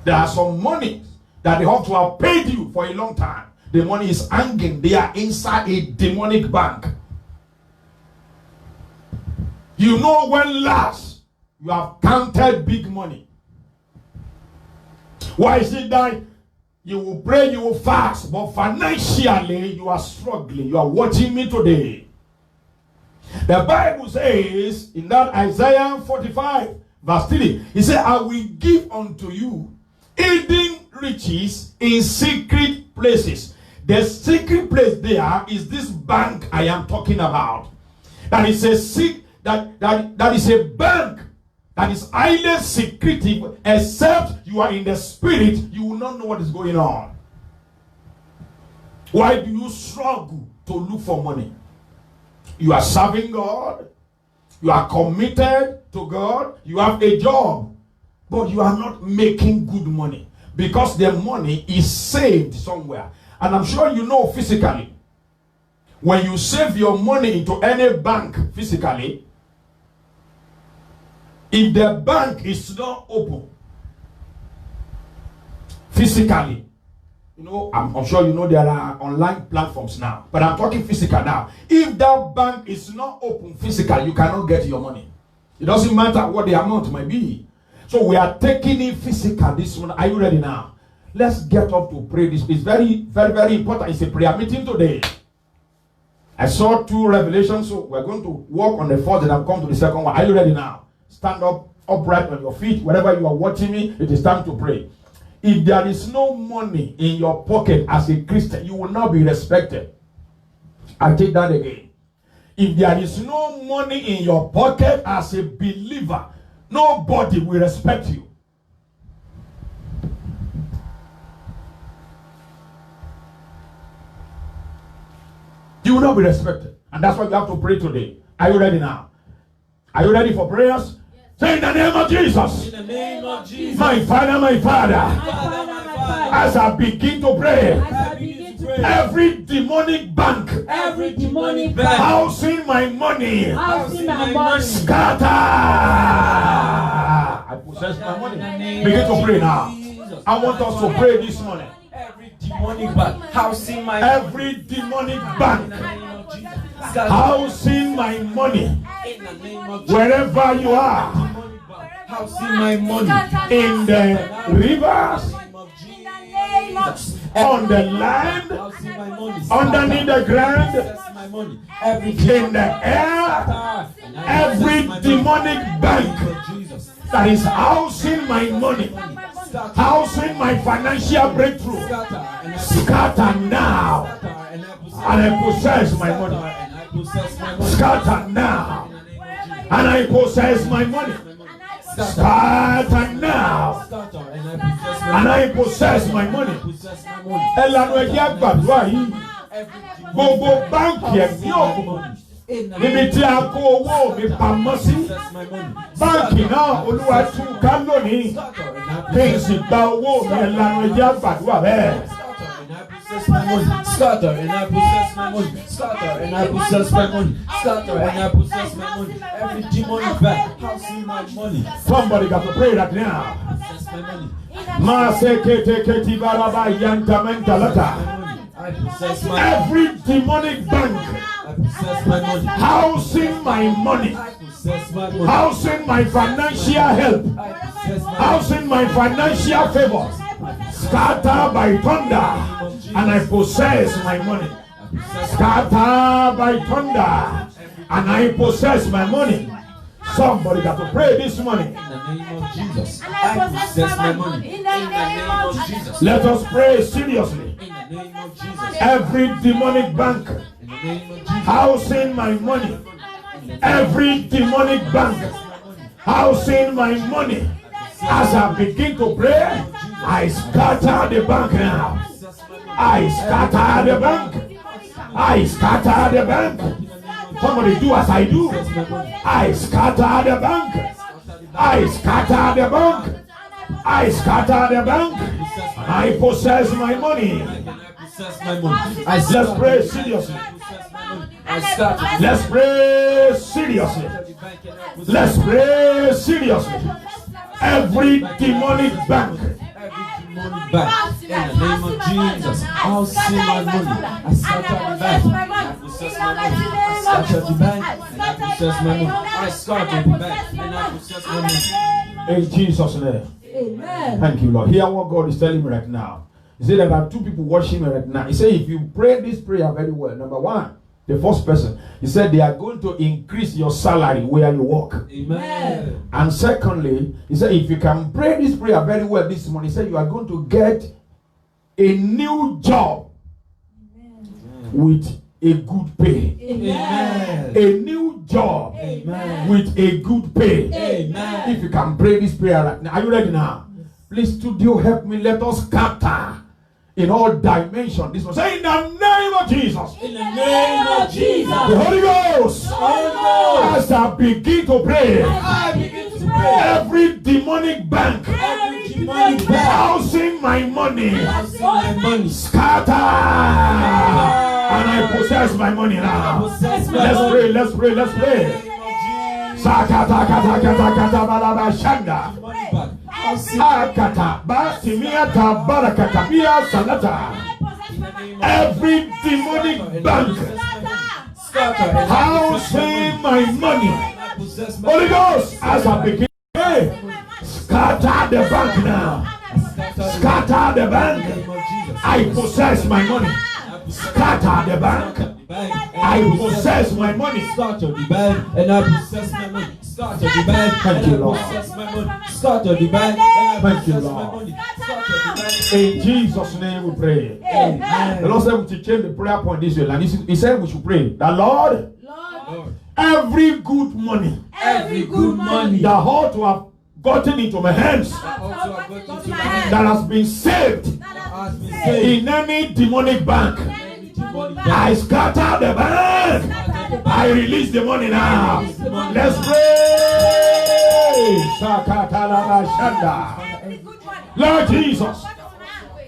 There are some money that they have to have paid you for a long time. The money is hanging. They are inside a demonic bank. You know when last you have counted big money. Why is it that you will pray, you will fast, but financially you are struggling? You are watching me today. The Bible says in that Isaiah 45 verse 3, he said, I will give unto you hidden riches in secret places. The secret place there is this bank I am talking about. That is a that is a bank that is highly secretive. Except you are in the spirit, you will not know what is going on. Why do you struggle to look for money? You are serving God, you are committed to God, you have a job, but you are not making good money because the money is saved somewhere. And I'm sure you know physically, when you save your money into any bank physically, if the bank is not open physically, you know, I'm sure you know there are online platforms now, but I'm talking physical now. If that bank is not open physically, you cannot get your money. It doesn't matter what the amount might be. So we are taking it physical this one. Are you ready now? Let's get up to pray. This is very, very, very important. It's a prayer meeting today. I saw 2 revelations, so we're going to work on the first and I'll come to the second one. Are you ready now? Stand up, upright on your feet. Wherever you are watching me, it is time to pray. If there is no money in your pocket as a Christian, you will not be respected. I'll take that again. If there is no money in your pocket as a believer, nobody will respect you. You will not be respected. And that's why we have to pray today. Are you ready now? Are you ready for prayers? Yes. Say in the name of Jesus. In the name of Jesus. My Father, my Father. As I begin to pray. Every demonic bank. Every demonic bank. Housing my money. Housing my money. Scatter. I possess my money. Begin to pray now. I want us to pray this morning. demonic bank housing my Every demonic bank scatter housing my money, in the name of wherever you are, demonic bank housing my money in the rivers, on the land, housing my money underneath the ground, possess my money every in the air, every demonic bank Jesus that is housing my money, housing my financial breakthrough, scatter now, and I possess my money. Scatter now, and I possess my money. Scatter now, and I possess my money. Ẹlànà ẹ̀jẹ̀ gbàdúrà yìí, gbogbo báńkì ẹ̀mí òkùnkùn níbi tí a kó owó mi pamọ́ sí, báńkì náà Olúwa tú ká lónìí, kí n sì gba owó mi. Ẹlànà ẹ̀jẹ̀ gbàdúrà bẹ́ẹ̀. Scatter and I possess my money. Scatter and I possess my money. Scatter and I possess my money. Every demonic bank housing my money. Somebody got to pray that now. Possess my money. I possess my money. Every demonic bank I possess my money. housing my money, I possess my money. housing my financial help, I possess my money. housing my financial favors, scatter by thunder, and I possess my money. Scatter by thunder, and I possess my money. Somebody got to pray this morning. In the name of Jesus. I possess my money. In the name of Jesus. Let us pray seriously. In the name of Jesus. Every demonic bank In the name of Jesus. housing my money, every demonic bank housing my money, as I begin to pray, I scatter the bank now. I scatter the bank. I scatter the bank. Somebody do as I do. I scatter the bank. I scatter the bank. I scatter the bank. I possess my money. I possess my money. Let's pray seriously. I scatter. Let's pray seriously. Let's pray seriously. Every demonic bank Money back in the name of Jesus. I'll see my money. I scatter the bank. I possess my money. I scatter the bank. And I possess my money. I scatter the bank. And I possess my money. in Jesus' name. Amen. Thank you, Lord. Hear what God is telling me right now. He said there are two people watching me right now. He said if you pray this prayer very well, number one, the first person, he said they are going to increase your salary where you work. Amen. And secondly, he said if you can pray this prayer very well this morning, he said you are going to get a new job with a good pay. Amen. A new job Amen. with a good pay. Amen. If you can pray this prayer right now, are you ready now? Please, studio, help me. Let us scatter in all dimensions. This one, say in the name of Jesus. In the name of Jesus. The Holy Ghost. As I begin to pray, I begin to pray. every demonic bank Every demonic bank housing my money, housing my money. scatter, and I possess my money now. Possess my Let's money. pray. Let's pray. Let's pray. Sakata kata kata kata balaba shanda. Money back. Akata batimia tabarakata bia salata. Every demonic bank housing my money. Holy Ghost, as I begin, hey, scatter the bank now. Scatter the bank. I possess my money. Scatter the bank. I possess my money. Scatter the bank and I possess my money. Scatter the bank Thank and you, I Lord. possess my money. Scatter the bank and I Thank you, possess my Lord. money. Scatter the bank. In Jesus' name we pray. The Lord said we should change the prayer point this way. And he said we should pray that Lord, Lord, every good money every good money that ought to have gotten into my hands, that also have got into my hand that has been saved has been saved. in any demonic bank, Every demonic bank. I scatter the bank. I release the money now. Let's pray. Sakatalaba shanda. Lord Jesus,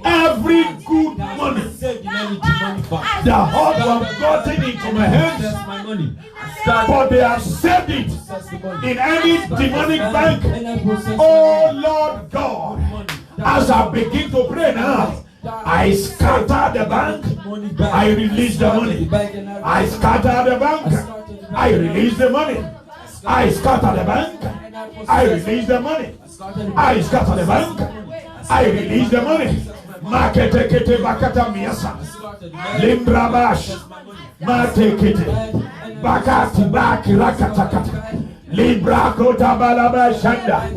every good money Saved in any demonic bank. that ought to have gotten into my hands, Possess my money. Scatter. but they have saved it Possess the money. in any demonic bank. And I possess Oh Lord God, as I begin to pray now, I scatter the bank. money back. I release the money. bank and I I scatter the bank. I release the money. I scatter the bank. I release the money. I scatter the bank. I release the money. Makete kete bakata miasa. Limbrabash. Mate kete. Bakati baki rakatakata. Libra kota balaba shanda.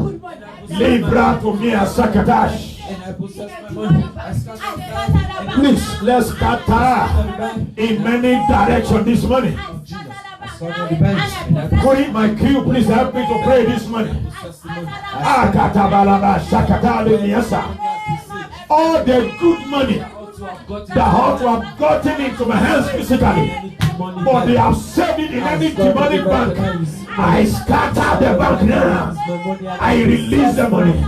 Libra to mia sakatash. and I possess my money. I scatter Please, let's scatter in many directions this morning. the banks and I Put in my queue, please help me to pray this morning. possess the money. Akatabalaba shakatale miasa. All the good money that ought to have gotten into my hands physically, but they have saved it in any demonic bank. I scatter the bank now. I release the money.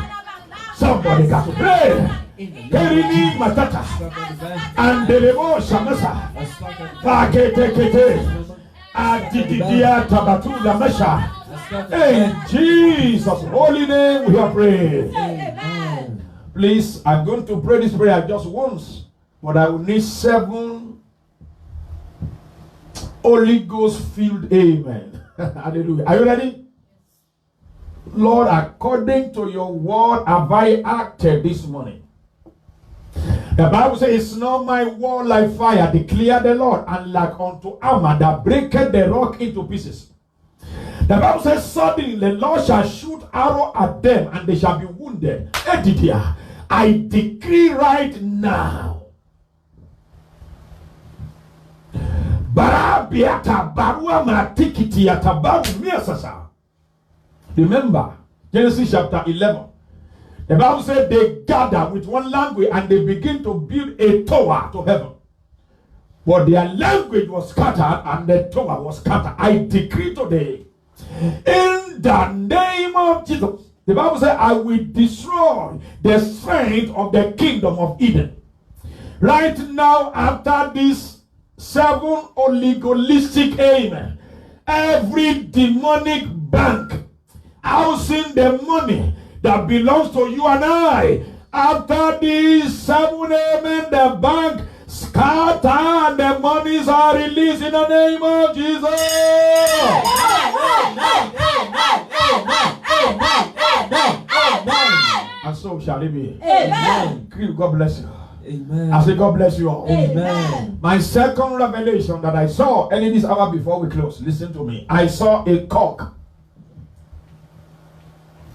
Somebody got to pray. Kerini matata and delebo shamasa. Pakete kete. Adididia tabatula mesha. In Jesus' holy name we are praying. Please, I'm going to pray this prayer just once, but I will need 7 Holy Ghost filled amen. Hallelujah. Are you ready? Lord, according to your word have I acted this morning. The Bible says, it's not my word like fire, declare the Lord, and like unto armor that breaketh the rock into pieces. The Bible says, suddenly the Lord shall shoot arrow at them, and they shall be wounded. Editia, I decree right now. Remember, Genesis chapter 11. The Bible said they gather with one language and they begin to build a tower to heaven. But their language was scattered and the tower was scattered. I decree today, in the name of Jesus, the Bible said, I will destroy the strength of the kingdom of Eden. Right now, after this 7 oligolistic amen, every demonic bank housing the money that belongs to you and I, after these 7 amen, the bank scatter and the monies are released in the name of Jesus. And so shall it be. Amen. God bless you. Amen. I say God bless you all. Amen. My second revelation that I saw early this hour before we close, listen to me. I saw a cock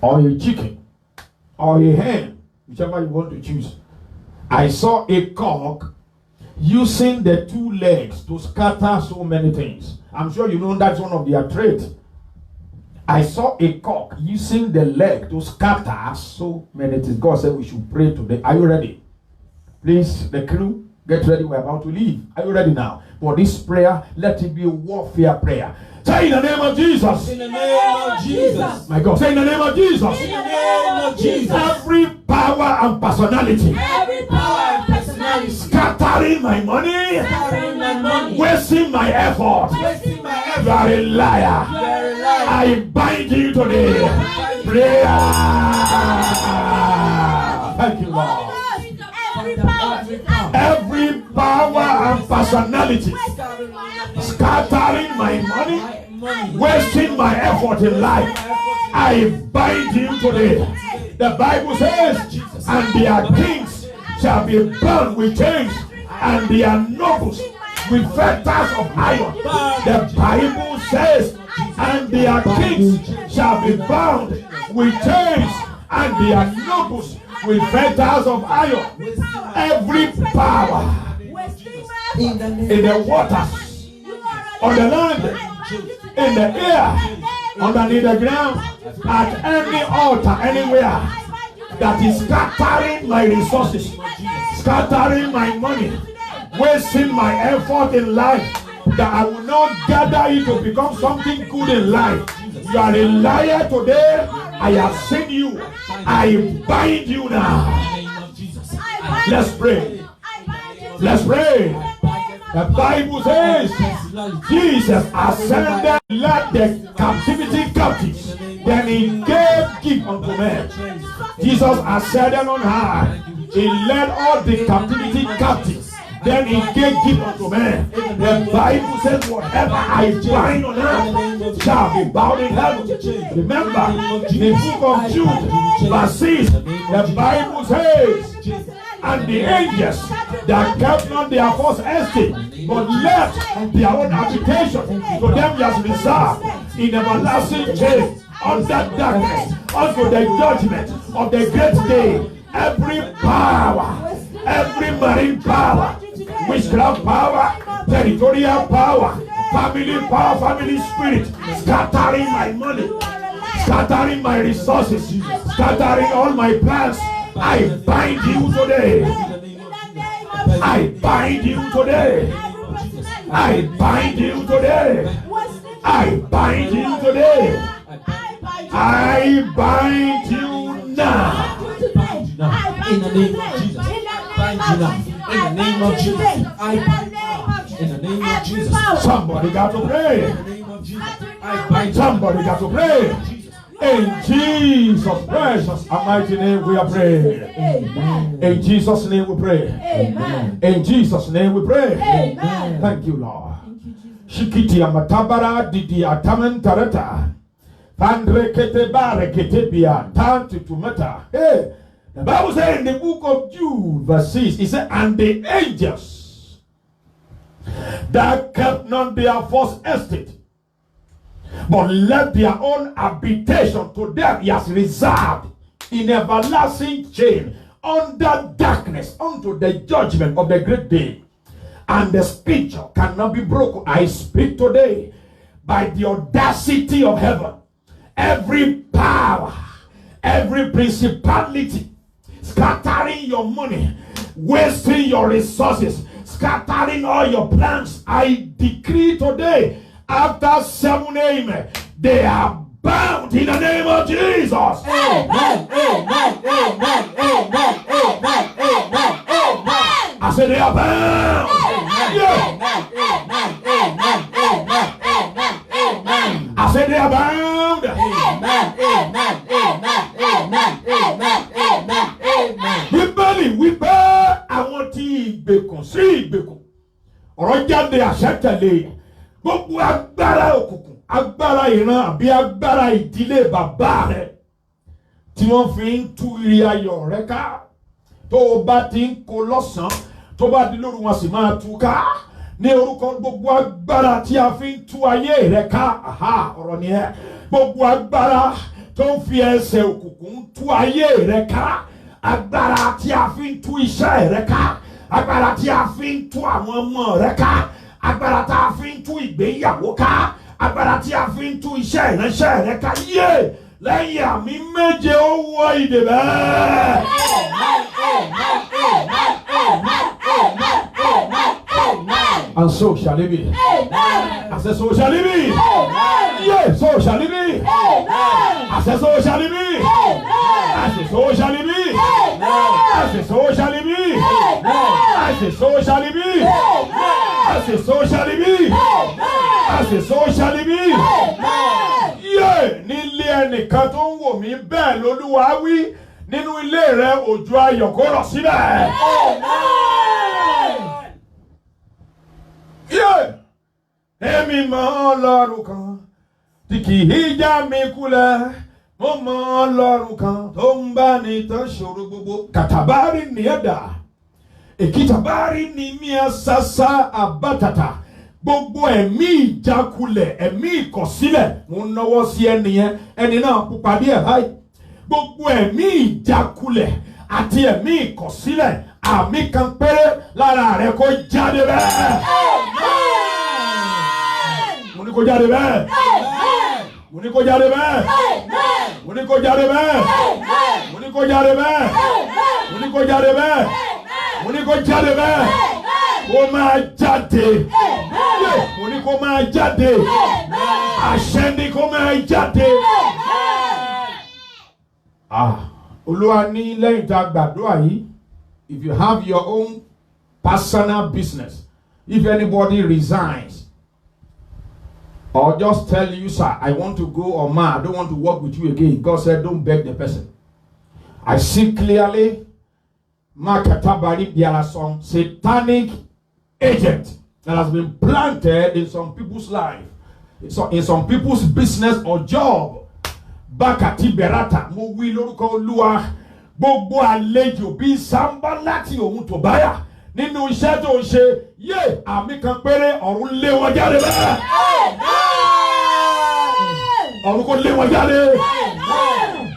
or a chicken or a hen, whichever you want to choose. I saw a cock using the 2 legs to scatter so many things. I'm sure you know that's one of their traits. I saw a cock using the leg to scatter so many things. God said we should pray today. Are you ready? Please, the crew, get ready. We're about to leave. Are you ready now? For this prayer, let it be a warfare prayer. Say in the name of Jesus. In the name of Jesus. My God, say in the name of Jesus. In the name of Jesus. Every power and personality Every power and personality scattering my money, scattering my money, wasting my effort. wasting my effort. You are a liar. You are a liar. I bind you today. Prayer. Thank you, Lord. Every power and personality scattering my money, wasting my effort in life, I bind you today. The Bible says, and their kings shall be bound with chains, and their nobles with fetters of iron. The Bible says, and their kings shall be bound with chains, and their nobles with fetters of iron. Every power In the name in the waters, on the land, in the air, underneath the ground, at any altar, anywhere that is scattering my resources, scattering my money, wasting my effort in life, that I will not gather it to become something good in life. You are a liar today. I have seen you. I bind you now. Let's pray. Let's pray. The Bible says Jesus ascended, led the captivity captives. Then he gave gift unto men. Jesus ascended on high. He led all the captivity captives. Then he gave gift unto men. The Bible says, whatever I bind on earth shall be bound in heaven. Remember, the book of Jude, verse 6, the Bible says, and the angels that kept not their first estate, but left their own habitation, to them was reserved in everlasting chains under darkness, unto the judgment of the great day. Every power, every marine power, witchcraft power, territorial power, family spirit, scattering my money, scattering my resources, scattering all my plans. I bind you today. I bind you today. I bind you today. I bind you today. I bind you now. In the name of Jesus. Bind you now. In the name of Jesus. I bind you. In the name of Jesus. Somebody got to pray. In the name of Jesus. I bind you. Somebody got to pray. In Jesus' precious and mighty name we are praying. Amen. In Jesus' name we pray. Amen. In Jesus' name we pray. Amen. Thank you, Lord. Shikiti amatabara didi atamen tarata. Pandre kete bare kete bia tanti tumeta. Hey, the Bible says in the book of Jude, verse 6, it said, and the angels that kept not their first estate, but left their own habitation, to them he has reserved in everlasting chain under darkness unto the judgment of the great day. And the scripture cannot be broken. I speak today by the audacity of heaven. Every power, every principality scattering your money, wasting your resources, scattering all your plans, I decree today, after 7 a.m., they are bound in the name of Jesus. Amen. Amen. Amen. Amen. Amen. Amen. Amen. I said they are bound. Yeah. Amen. Amen. Amen. Amen. Amen. I said they are bound. Amen. Amen. Amen. Amen. Amen. Amen. Amen. Bíbélì wípé àwọn tí ìgbèkùn sí ìgbèkùn ọ̀rọ̀ jáde àṣẹ tẹ̀lé gbogbo agbára òkùnkùn, agbára ìran àbí agbára ìdílé bàbá rẹ tí wọ́n fi ń tú ire ayọ̀ rẹ ká, tó o bá ti ń kó lọ́sàn-án tó bá di lóru wọn sì máa tú ká ní orúkọ gbogbo agbára tí a fi ń tú ayé rẹ ká. Ọ̀rọ̀ nìyẹn. Gbogbo agbára tó ń fi ẹsẹ̀ òkùnkùn tú ayé rẹ ká, agbára tí a fi ń tú iṣẹ́ rẹ ká, agbára tí a fi ń tú àwọn ọmọ rẹ ká, agbára tí a fi ń tú ìgbéyàwó ká, agbára tí a fi ń tú iṣẹ́ ìránṣẹ́ rẹ ká, yé lẹ́yìn àmì méje ó wọ ìdè bẹ́ẹ̀. And so shall it be. I said, so shall it be. Yeah, so shall it be. I said, so shall it be. I said, so shall it be. I said, so shall it be. I said, so shall it be. I said, so shall it be. I said, so shall it be. Yeah, nílé ẹnìkan tó ń wò mí bẹ́ẹ̀ l'Olúwa wí, nínú ilé rẹ òjò ayọ̀ kó rọ̀ síbẹ̀. Èmi mọ Ọlọ́run kan tí kì í já mi kulẹ̀, mo mọ Ọlọ́run kan tó ń bá ní tán ṣòro gbogbo. Kàtàbárì ní ẹ̀dá, èkìtàbárì ní míà sásá àbátàtà. Gbogbo ẹ̀mí ìjákulẹ̀, ẹ̀mí ìkọ̀sílẹ̀, mo ń náwó sí ẹni náà pupa díẹ̀ báyìí. Gbogbo ẹ̀mí ìjákulẹ̀ àti ẹ̀mí ìkọ̀sílẹ̀, àmì kan péré lára rẹ kó jáde bẹ́ẹ̀. Mo ní kó jáde bẹ́ẹ̀. Mo ní kó jáde bẹ́ẹ̀. Mo ní kó jáde bẹ́ẹ̀. Mo ní kó jáde bẹ́ẹ̀. Mo ní kó jáde bẹ́ẹ̀. Mo ní kó jáde bẹ́ẹ̀. Kó máa jáde. Mo ní kó máa jáde. Àṣẹ ni kó máa jáde. Olúwa ní lẹ́yìn tá a gbàdúrà yìí, if you have your own personal business, if anybody resigns or just tell you, sir, I want to go, or ma, I don't want to work with you again, God said don't beg the person. I see clearly Makatabari, there are some satanic agents that has been planted in some people's life, so in some people's business or job. Bakati berata, mo wí lórúkọ Olúwa, gbogbo àlejò bí samba láti òun tó báyà nínú iṣẹ́ tó ń ṣe, yé àmì kan péré ọ̀run lé wọn jáde bẹ́ẹ̀. Ọ̀run kò lé wọn jáde.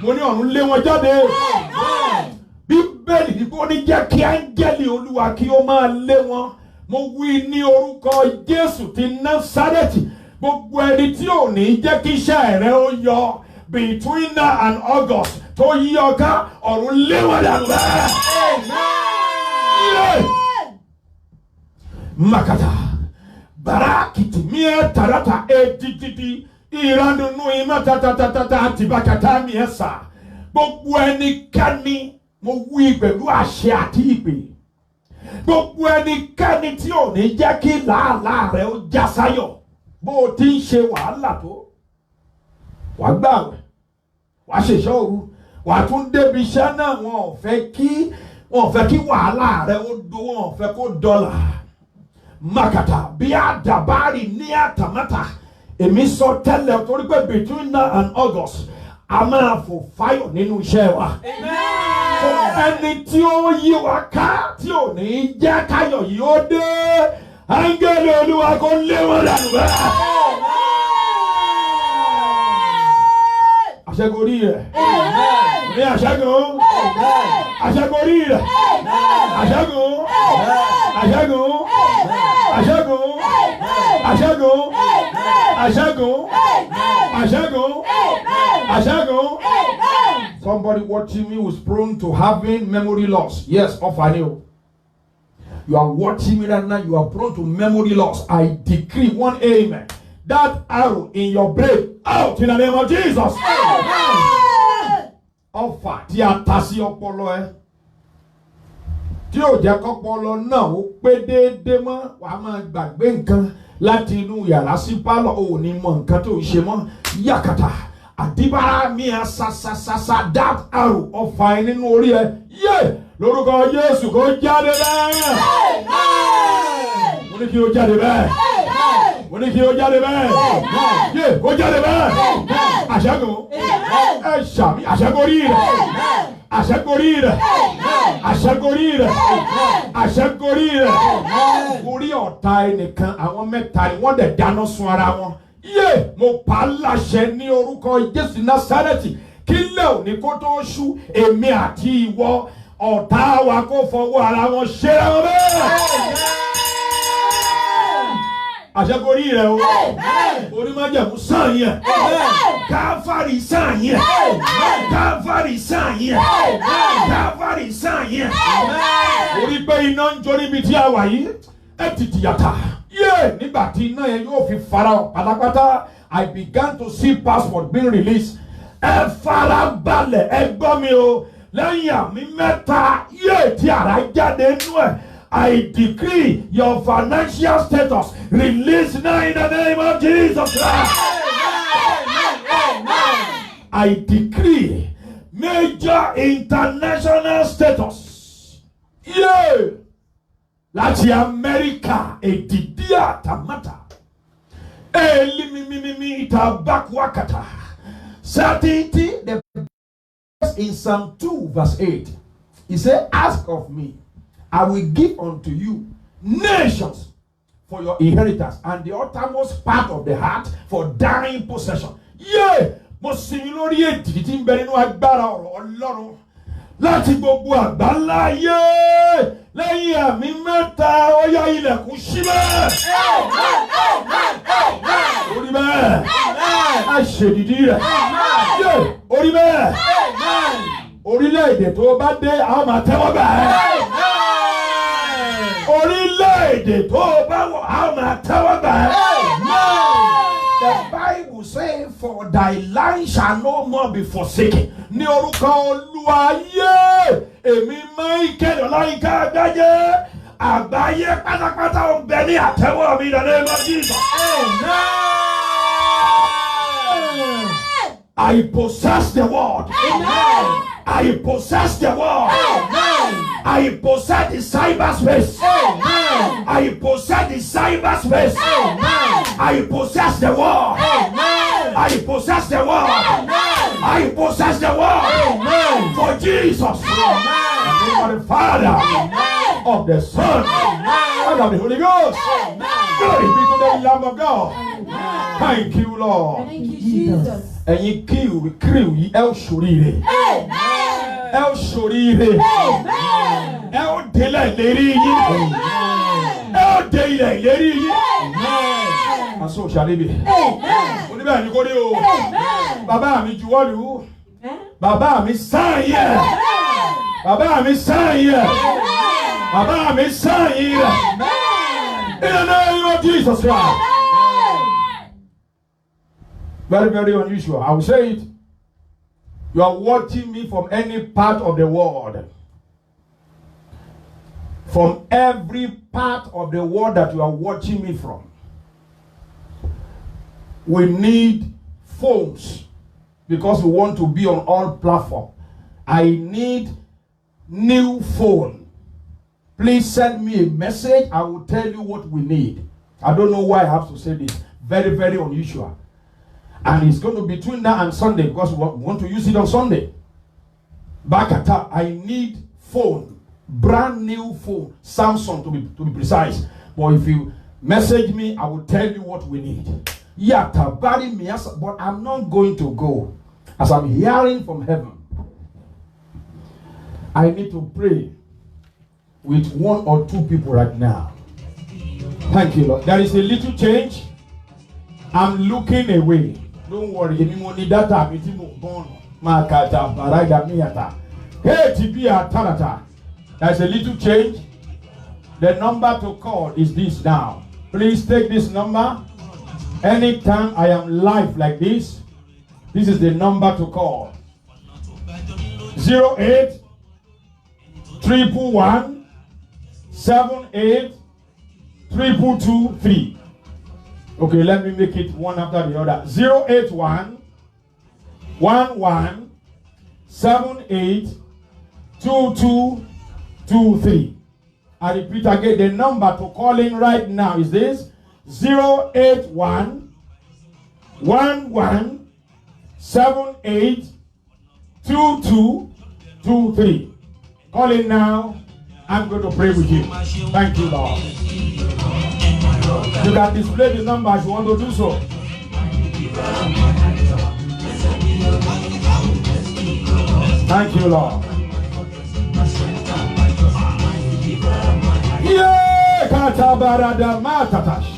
Mo ní ọ̀run lé wọn jáde. Bíbélì ni kò ní jẹ́ kí áńgẹ́lì Olúwa kí ó máa lé wọn. Mo wí ní orúkọ Jésù ti Násárẹ́tì, gbogbo ẹni tí ò ní jẹ́ kí iṣẹ́ rẹ̀ ó yọ between now and August tó yí ọká, ọ̀run lé wọn dànù bẹ́ẹ̀. Makata barakiti mie tarata edididi iranunu ima tatatata atibakata miesa. Gbogbo ẹnikẹ́ni mo wí pẹ̀lú àṣẹ àti ìpè. Gbogbo ẹnikẹ́ni tí ò ní jẹ́ kí làálàá rẹ̀ ó já sáyọ̀ bó o ti ń ṣe wàhálà tó. Wàá gbààwẹ̀, wàá ṣèṣọ́ òru, wàá tún débi iṣẹ́ náà, wọn ò fẹ́ kí wàhálà rẹ̀ ó do, wọn ò fẹ́ kó dọ́là. Makata bí àdàbárì ní àtàmátà, èmi sọ tẹ́lẹ̀ torí pé between now and August a máa fò fáyọ̀ nínú iṣẹ́ wa. Ẹni tí ó yí wa ká tí ò ní jẹ́ káyọ̀ yìí ó dé, áńgẹ́lì Olúwa kó lé wọn dànù bẹ́ẹ̀. Àṣẹgorí rẹ̀. Ní àṣẹgun. Àṣẹgorí rẹ̀. Àṣẹgun. Àṣẹgun. Àṣẹgun. Àṣẹgun. Àṣẹgun. Àṣẹgun. Àṣẹgun. Somebody watching me was prone to having memory loss. Yes, Ofanio. You are watching me right now, you are prone to memory loss. I decree one amen. That arrow in your brain out in the name of Jesus. Ọfà tí a ta sí ọpọlọ ẹ, tí ò jẹ́ kọ́pọlọ náà ó pé déédéé mọ́, wàá máa gbàgbé nǹkan láti inú yàrá sí pálọ̀, ò ní mọ nǹkan tó ń ṣe mọ́. Yàkàtà àdìbára mi à sàsàsàsà that arrow ọfà ẹ nínú orí ẹ, yé lórúkọ Jésù kó jáde bẹ́ẹ̀. Mo ní kí ó jáde bẹ́ẹ̀. Mo ní kí ó jáde bẹ́ẹ̀. Yé kó jáde bẹ́ẹ̀. Àṣẹ́gun. Ẹ ṣàmì àṣẹ́gorí rẹ̀. Àṣẹ́gorí rẹ̀. Àṣẹ́gorí rẹ̀. Àṣẹ́gorí rẹ̀. Orí ọ̀tá ẹnìkan àwọn mẹ́ta ni wọ́n dẹ̀ dáná sun ara wọn. Yé mo pa á láṣẹ ní orúkọ Jésù Násárẹ́tì, kí lẹ́ òní kó tó ṣú, èmi àti ìwọ ọ̀tá wa kó fọwọ́ ara wọn ṣe é wọn bẹ́ẹ̀. Àṣẹgorí rẹ̀ o. Onímọ̀jẹ̀mú sàn yẹn. Káfárì sàn yẹn. Káfárì sàn yẹn. Káfárì sàn yẹn. Orí pé iná ń jó níbi tí a wà yìí, ẹ tìtì yàtà. Yé nígbà tí iná yẹn yóò fi fara pátápátá, I began to see passport being released. Ẹ fara balẹ̀, ẹ gbọ́ mi o. Lẹ́yìn àmì mẹ́ta, yé tí ara jáde nú ẹ̀. I decree your financial status released now in the name of Jesus Christ. I decree major international status. Yeah. Láti America, èdìdí àtàmátà. Elimimimi ìtàbákwákàtà. Certainty, the in Psalm 2 verse 8. He said, ask of me, I will give unto you nations for your inheritance, and the uttermost part of the heart for thine possession. Yea, mo sinmi lórí èdìdí tí ń bẹ nínú agbára ọ̀rọ̀ Ọlọ́run láti gbogbo àgbáńlá ayé. Lẹ́yìn àmì mẹ́ta, ó yá ilẹ̀kùn ṣí bẹ́ẹ̀. Orí bẹ́ẹ̀. A ṣèdìdí rẹ̀. Yé, orí bẹ́ẹ̀. Orílẹ̀-èdè tó bá dé, a máa tẹ́wọ́ gbà ẹ́. Orílẹ̀-èdè tó bá wọ̀, a máa tẹ́wọ́ gbà ẹ́. The Bible say, for thy line shall no more be forsaken. Ní orúkọ Olúwa, yé, èmi Michael Ọláyínká àgbáyé pátápátá ń bẹ ní àtẹ́wọ́ mi in the name of Jesus. I possess the word. Amen. I possess the word. Amen. I possess the cyberspace. Amen. I possess the cyberspace. Amen. I possess the world. Amen. I possess the world. Amen. I possess the world. Amen. For Jesus. In the name of the Father, Amen. of the Son, and of the Holy Ghost. Glory be to the Lamb of God. Thank you, Lord. Thank you, Jesus. And you kill El Shurire. Amen. El Shurire. Amen. El Dele Lady. Amen. El Dele Lady. Amen. And so shall it be. Amen. Oníbẹ̀ ni kò dé o. Amen. Bàbá mi juwọ́lù. Bàbá mi sáyẹ̀. Bàbá mi sáyẹ̀. Bàbá mi sáyẹ̀. In the name of Jesus Christ. Very, very unusual. I will say it. You are watching me from any part of the world. From every part of the world that you are watching me from. We need phones because we want to be on all platforms. I need new phone. Please send me a message. I will tell you what we need. I don't know why I have to say this. Very, very unusual. And it's going to be between now and Sunday because we want to use it on Sunday. Back at that, I need phone. Brand new phone. Samsung to be precise. But if you message me, I will tell you what we need. Yeah, but I'm not going to go. As I'm hearing from heaven, I need to pray with one or two people right now. Thank you, Lord. There is a little change. I'm looking away. Don't worry. There's a little change. The number to call is this now. Please take this number. Anytime I am live like this, this is the number to call. 08 311 78 3223. Okay, let me make it one after the other. 081 11 78 2223. I repeat again, the number to call in right now is this: 081 11 78 2223. Call in now. I'm going to pray with you. Thank you, Lord. You can display the number if you want to do so. Thank you, Lord. Yeah, katabarada matatash.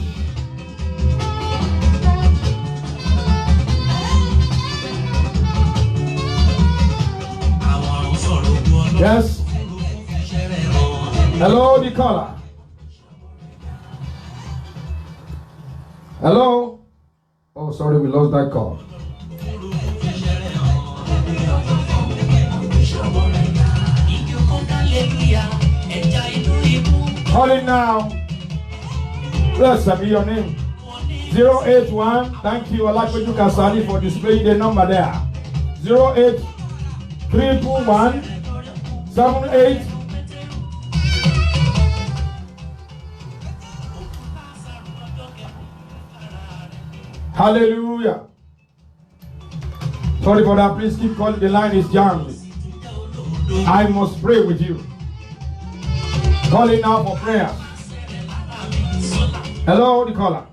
Yes. Hello, the caller. Hello. Oh, sorry, we lost that call. Call it now. Blessed be your name. 081. Thank you, Alakoju Kasali, for displaying the number there. 08 321 78. Hallelujah. Sorry for that. Please keep calling. The line is jammed. I must pray with you. Calling now for prayer. Hello, the caller.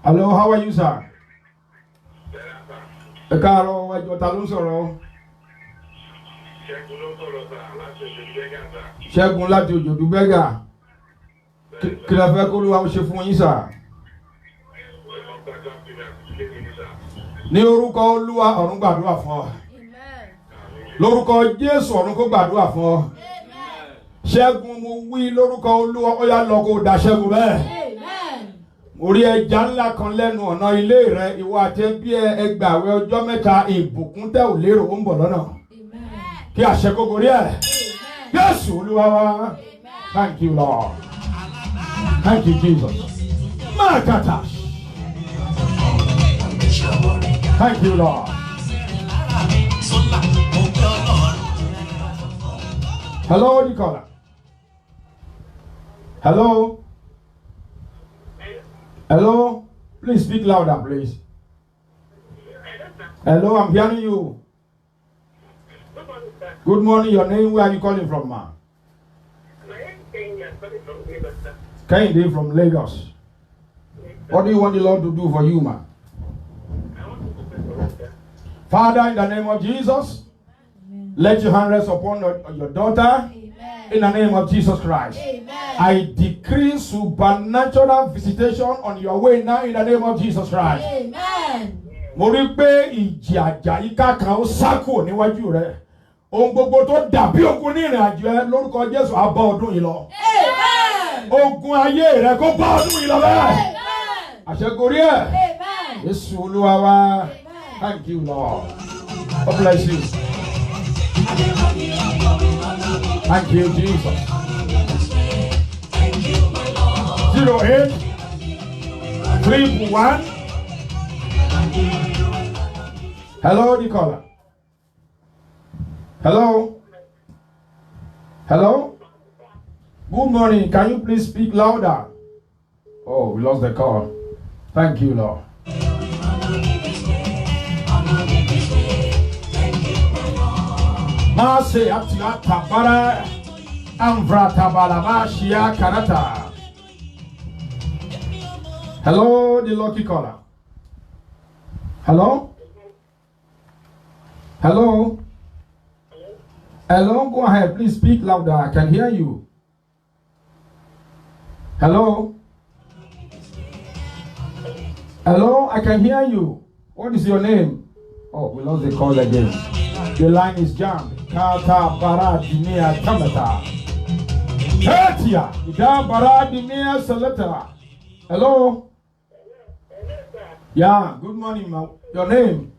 Hello, how are you, sir? Ṣẹ́gun láti Òjòdú Bẹ́gà. Kí la fẹ́ kó Olúwa ó ṣe fún yín, sà? Ní orúkọ Olúwa ọ̀run gbàdúrà fún ọ. Lórúkọ Jésù ọ̀run kó gbàdúrà fún ọ. Ṣẹ́gun mo wí lórúkọ Olúwa ó yá lọ kó dá ṣẹ́gun bẹ́ẹ̀. Orí ẹja ńlá kan lẹ́nu ọ̀nà ilé rẹ, ìwọ àti ẹbí ẹgbàáwẹ̀ ọjọ́ mẹ́ta, ìbùkún tẹ́ ò lérò ó ń bọ̀ lọ́nà. Kí àṣẹ kó gorí ẹ̀. Jésù Olúwa wa. Thank you, Lord. Thank you, Jesus. Makata. Thank you, Lord. Hello, the caller. Hello. Hello. Please speak louder, please. Hello, I'm hearing you. Good morning. Your name? Where are you calling from, ma? Kehinde from Lagos. What do you want the Lord to do for you, ma? Father, in the name of Jesus, let your hand rest upon your daughter. In the name of Jesus Christ. I decree supernatural visitation on your way now in the name of Jesus Christ. Mo rí pé ìjì àjàyíká kan ó sákò níwájú rẹ. Ohun gbogbo tó dàbí ogun ní ìrìn àjò ẹ lórúkọ Jésù á bá ọdún yìí lọ. Ogun ayé rẹ kó bá ọdún yìí lọ bẹ́ẹ̀. Àṣẹgorí ẹ̀. Jésù Olúwa wa. Thank you, Lord. God bless you. Thank you, Jesus. 08 321. Hello, the caller. Hello. Hello. Good morning. Can you please speak louder? Oh, we lost the call. Thank you, Lord. Mase atiata bara amvrata balabashia karata. Hello, the lucky caller. Hello? Hello? Hello, go ahead. Please speak louder. I can hear you. Hello? Hello, I can hear you. What is your name? Oh, we lost the call again. The line is jammed. Kata baradinia tamata. Katia, ida baradinia salata. Hello? Yeah, good morning, ma. Your name?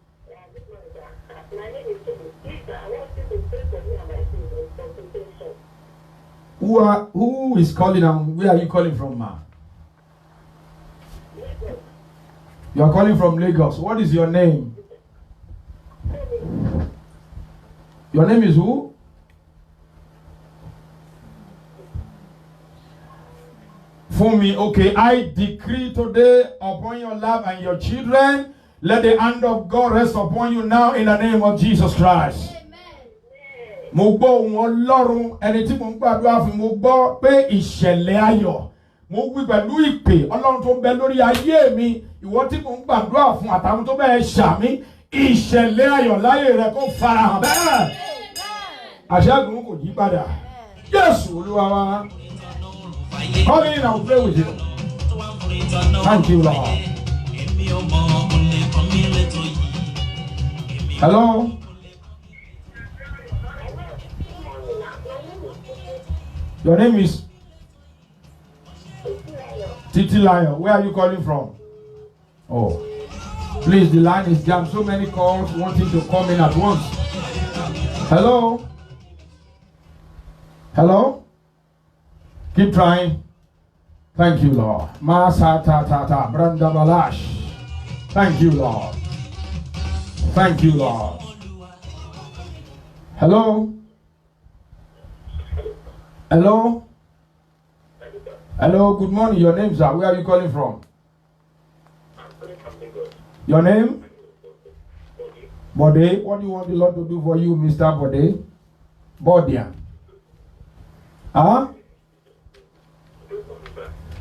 Who is calling and where are you calling from, ma? You are calling from Lagos. What is your name? Your name is who? For me, okay. I decree today upon your life and your children, let the hand of God rest upon you now in the name of Jesus Christ. Mo gbọ́ ohùn Ọlọ́run ẹni tí mo ń gbàdúrà fún mo gbọ́ pé ìṣẹ̀lẹ̀ ayọ̀ mo wí pẹ̀lú ìpè Ọlọ́run tó ń bẹ lórí ayé mi ìwọ tí mo ń gbàdúrà fún àtàwọn tó bẹ́ẹ̀ ṣàmì ìṣẹ̀lẹ̀ ayọ̀ láyé rẹ kó farahàn bẹ́ẹ̀. Àṣẹ́gun kò yí padà. Jésù Olúwa wa. Come in and I'll pray with you. Thank you, Lord. Hello? Your name is Titi Lion. Where are you calling from? Oh, please, the line is jammed. So many calls wanting to come in at once. Hello? Hello? Keep trying. Thank you, Lord. Masa ta ta ta Branda Balash. Thank you, Lord. Thank you, Lord. Hello? Hello? Hello, good morning. Your name, sir. Where are you calling from? Your name? Bode. What do you want the Lord to do for you, Mr. Bode? Bodian. Huh?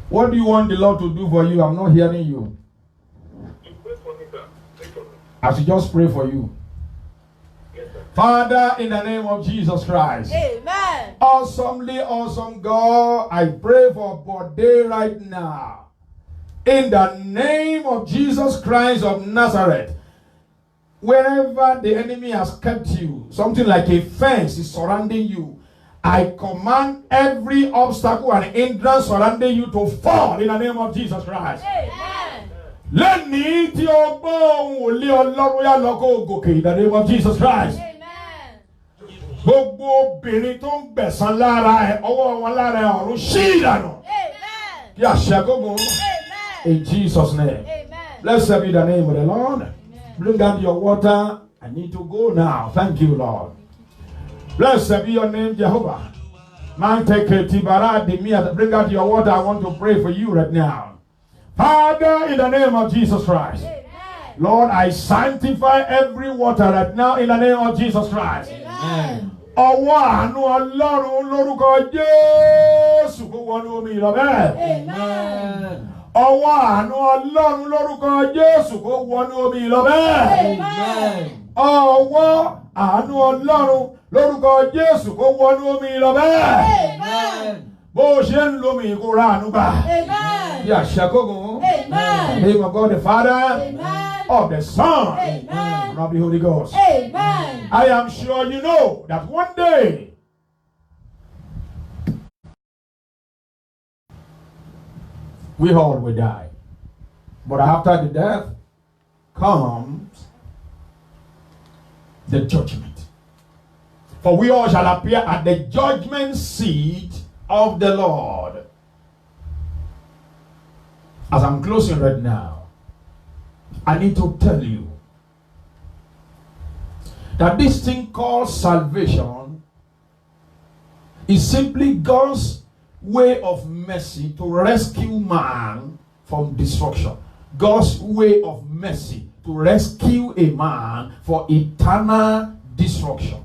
What do you want the Lord to do for you? I'm not hearing you. I should just pray for you. Father, in the name of Jesus Christ. Amen. Awesomely awesome God, I pray for Bode right now. In the name of Jesus Christ of Nazareth. Wherever the enemy has kept you, something like a fence is surrounding you. I command every obstacle and hindrance surrounding you to fall in the name of Jesus Christ. Amen. Lẹ́ni tí ó gbọ́ ohùn olé Ọlọ́run yá lọ kó gòkè in the name of Jesus Christ. Gbogbo obìnrin tó ń gbẹ̀san lára ẹ̀ ọwọ́ wọn lára ẹ̀ ọ̀run ṣí ìdànù. Kí àṣẹ gógùn. In Jesus' name. Blessed be the name of the Lord. Bring out your water. I need to go now. Thank you, Lord. Blessed be your name, Jehovah. Man, take a tibara de me. Bring out your water. I want to pray for you right now. Father, in the name of Jesus Christ. Amen. Lord, I sanctify every water right now in the name of Jesus Christ. Amen. Ọwọ́ àánú Ọlọ́run lórúkọ Jésù kó wọnú omi lọ bẹ́ẹ̀. Amen. Ọwọ́ àánú Ọlọ́run lórúkọ Jésù kó wọnú omi lọ bẹ́ẹ̀. Amen. Ọwọ́ àánú Ọlọ́run lórúkọ Jésù kó wọnú omi lọ bẹ́ẹ̀. Amen. Bó o ṣe ń lomi kó ra àánú gbà. Amen. Bí àṣàkógun. Amen. In the name of God the Father, Amen. of the Son, Amen. and of the Holy Ghost. Amen. I am sure you know that one day we all will die. But after the death comes the judgment. For we all shall appear at the judgment seat of the Lord. As I'm closing right now, I need to tell you that this thing called salvation is simply God's way of mercy to rescue man from destruction. God's way of mercy to rescue a man for eternal destruction.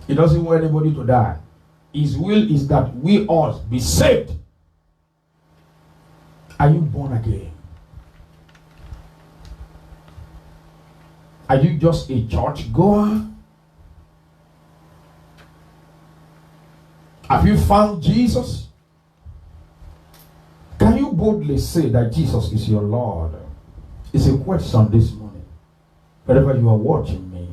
He doesn't want anybody to die. His will is that we all be saved. Are you born again? Are you just a church goer? Have you found Jesus? Can you boldly say that Jesus is your Lord? It's a question this morning. Wherever you are watching me.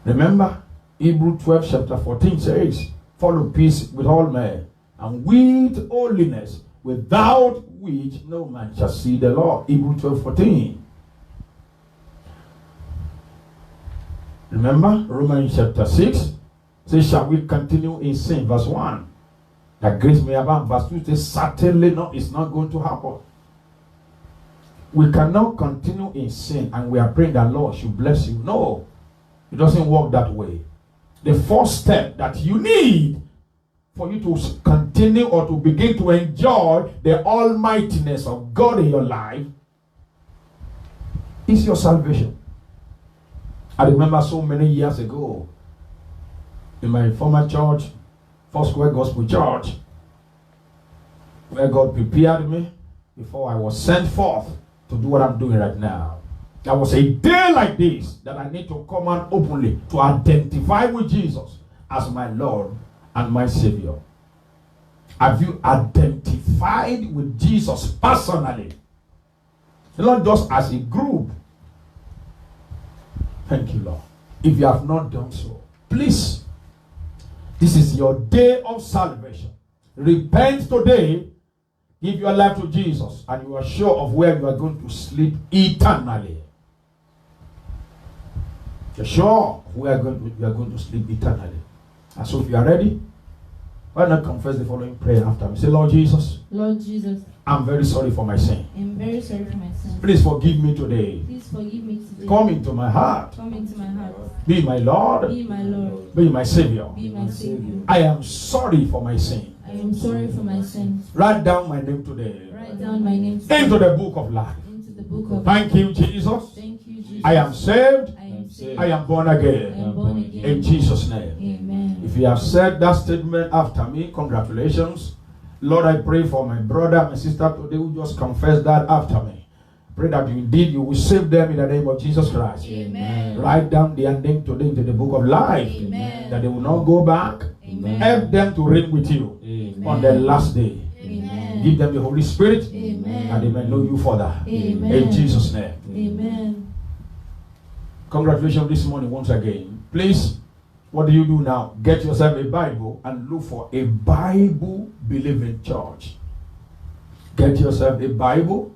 Remember, Hebrews 12 chapter 14 says, follow peace with all men, and with holiness, without which no man shall see the Lord. Hebrews 12:14. Remember, Romans chapter 6 says, shall we continue in sin? Verse 1. That grace may abound. Verse 2 says, certainly not, it's not going to happen. We cannot continue in sin and we are praying that Lord should bless you. No, it doesn't work that way. The first step that you need for you to continue or to begin to enjoy the almightiness of God in your life is your salvation. I remember so many years ago in my former church, Foursquare Gospel Church, where God prepared me before I was sent forth to do what I'm doing right now. There was a day like this that I need to come out openly to identify with Jesus as my Lord and my Savior. Have you identified with Jesus personally? Not just as a group. Thank you, Lord. If you have not done so, please, this is your day of salvation. Repent today, give your life to Jesus, and you are sure of where you are going to sleep eternally. You're sure of where you are going to sleep eternally. And so if you are ready, why not confess the following prayer after me? Say, Lord Jesus, Lord Jesus, I'm very sorry for my sin. I'm very sorry for my sin. Please forgive me today. Please forgive me today. Come into my heart. Come into my heart. Be my Lord. Be my Lord. Be my Savior. Be my Savior. I am sorry for my sin. I am sorry for my sins. Write down my name today Write down my name today into the book of life. into the book of Thank you, Jesus. Thank you, Jesus. I am saved. I am saved. I am born I again. am born again. In Jesus' name. Amen. If you have said that statement after me, congratulations. Lord, I pray for my brother, my sister today who just confessed that after me. Pray that indeed you will save them in the name of Jesus Christ. Amen. Write down their name today into the book of life. Amen. That they will not go back. Amen. Help them to reign with you on the last day. Amen. Give them the Holy Spirit Amen. and they may know you further. Amen. In Jesus' name. Amen. Congratulations this morning once again. Please, what do you do now? Get yourself a Bible and look for a Bible-believing church. Get yourself a Bible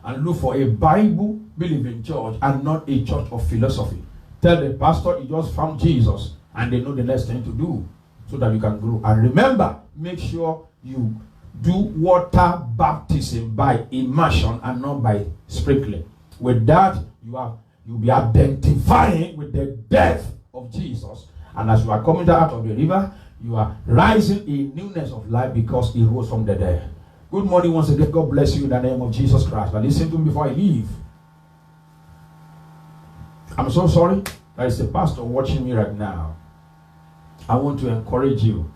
and look for a Bible-believing church and not a church of philosophy. Tell the pastor you just found Jesus and they know the next thing to do so that you can grow. And remember, make sure you do water baptism by immersion and not by sprinkling. With that, you'll be identifying with the death of Jesus And as you are coming out of the river, you are rising in newness of life because he rose from the dead. Good morning once again. God bless you in the name of Jesus Christ. But listen to me before I leave. I'm so sorry. There is a pastor watching me right now. I want to encourage you.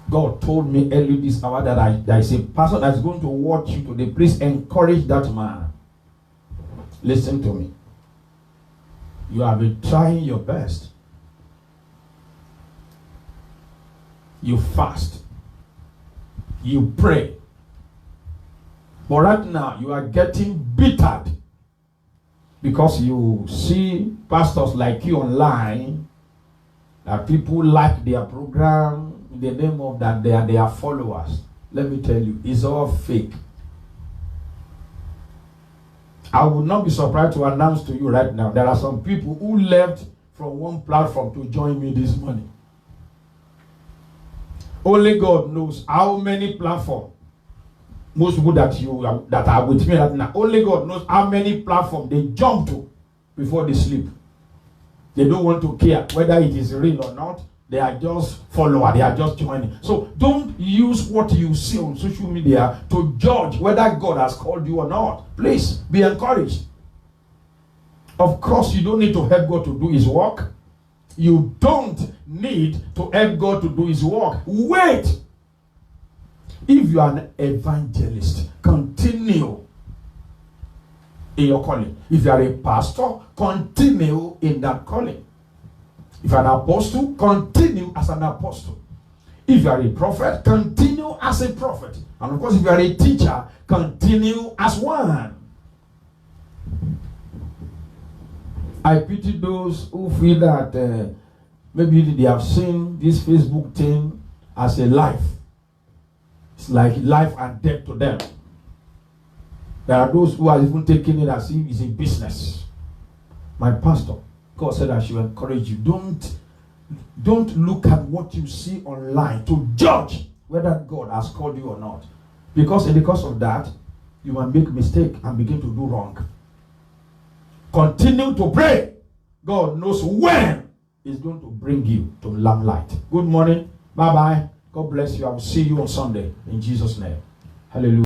God told me early this hour that there is a pastor that's going to watch you today. Please encourage that man. Listen to me. You have been trying your best. You fast. You pray. But right now, you are getting bittered because you see pastors like you online, that people like their program in the name of that they are their followers. Let me tell you, it's all fake. I would not be surprised to announce to you right now, there are some people who left from one platform to join me this morning. Only God knows how many platforms. Most people that are with me right now, only God knows how many platforms they jump to before they sleep. They don't want to care whether it is real or not. They are just followers. They are just joining. So don't use what you see on social media to judge whether God has called you or not. Please be encouraged. Of course, you don't need to help God to do his work. You don't need to help God to do his work. Wait. If you are an evangelist, continue in your calling. If you are a pastor, continue in that calling. If you are an apostle, continue as an apostle. If you are a prophet, continue as a prophet. And of course, if you are a teacher, continue as one. I pity those who feel that maybe they have seen this Facebook thing as a life. It's like life and death to them. There are those who are even taking it as if it's a business. My pastor, God said I should encourage you. Don't look at what you see online to judge whether God has called you or not. Because in the course of that, you might make mistake and begin to do wrong. Continue to pray. God knows when He's going to bring you to lamplight. Good morning. Bye-bye. God bless you. I will see you on Sunday. In Jesus' name. Hallelujah.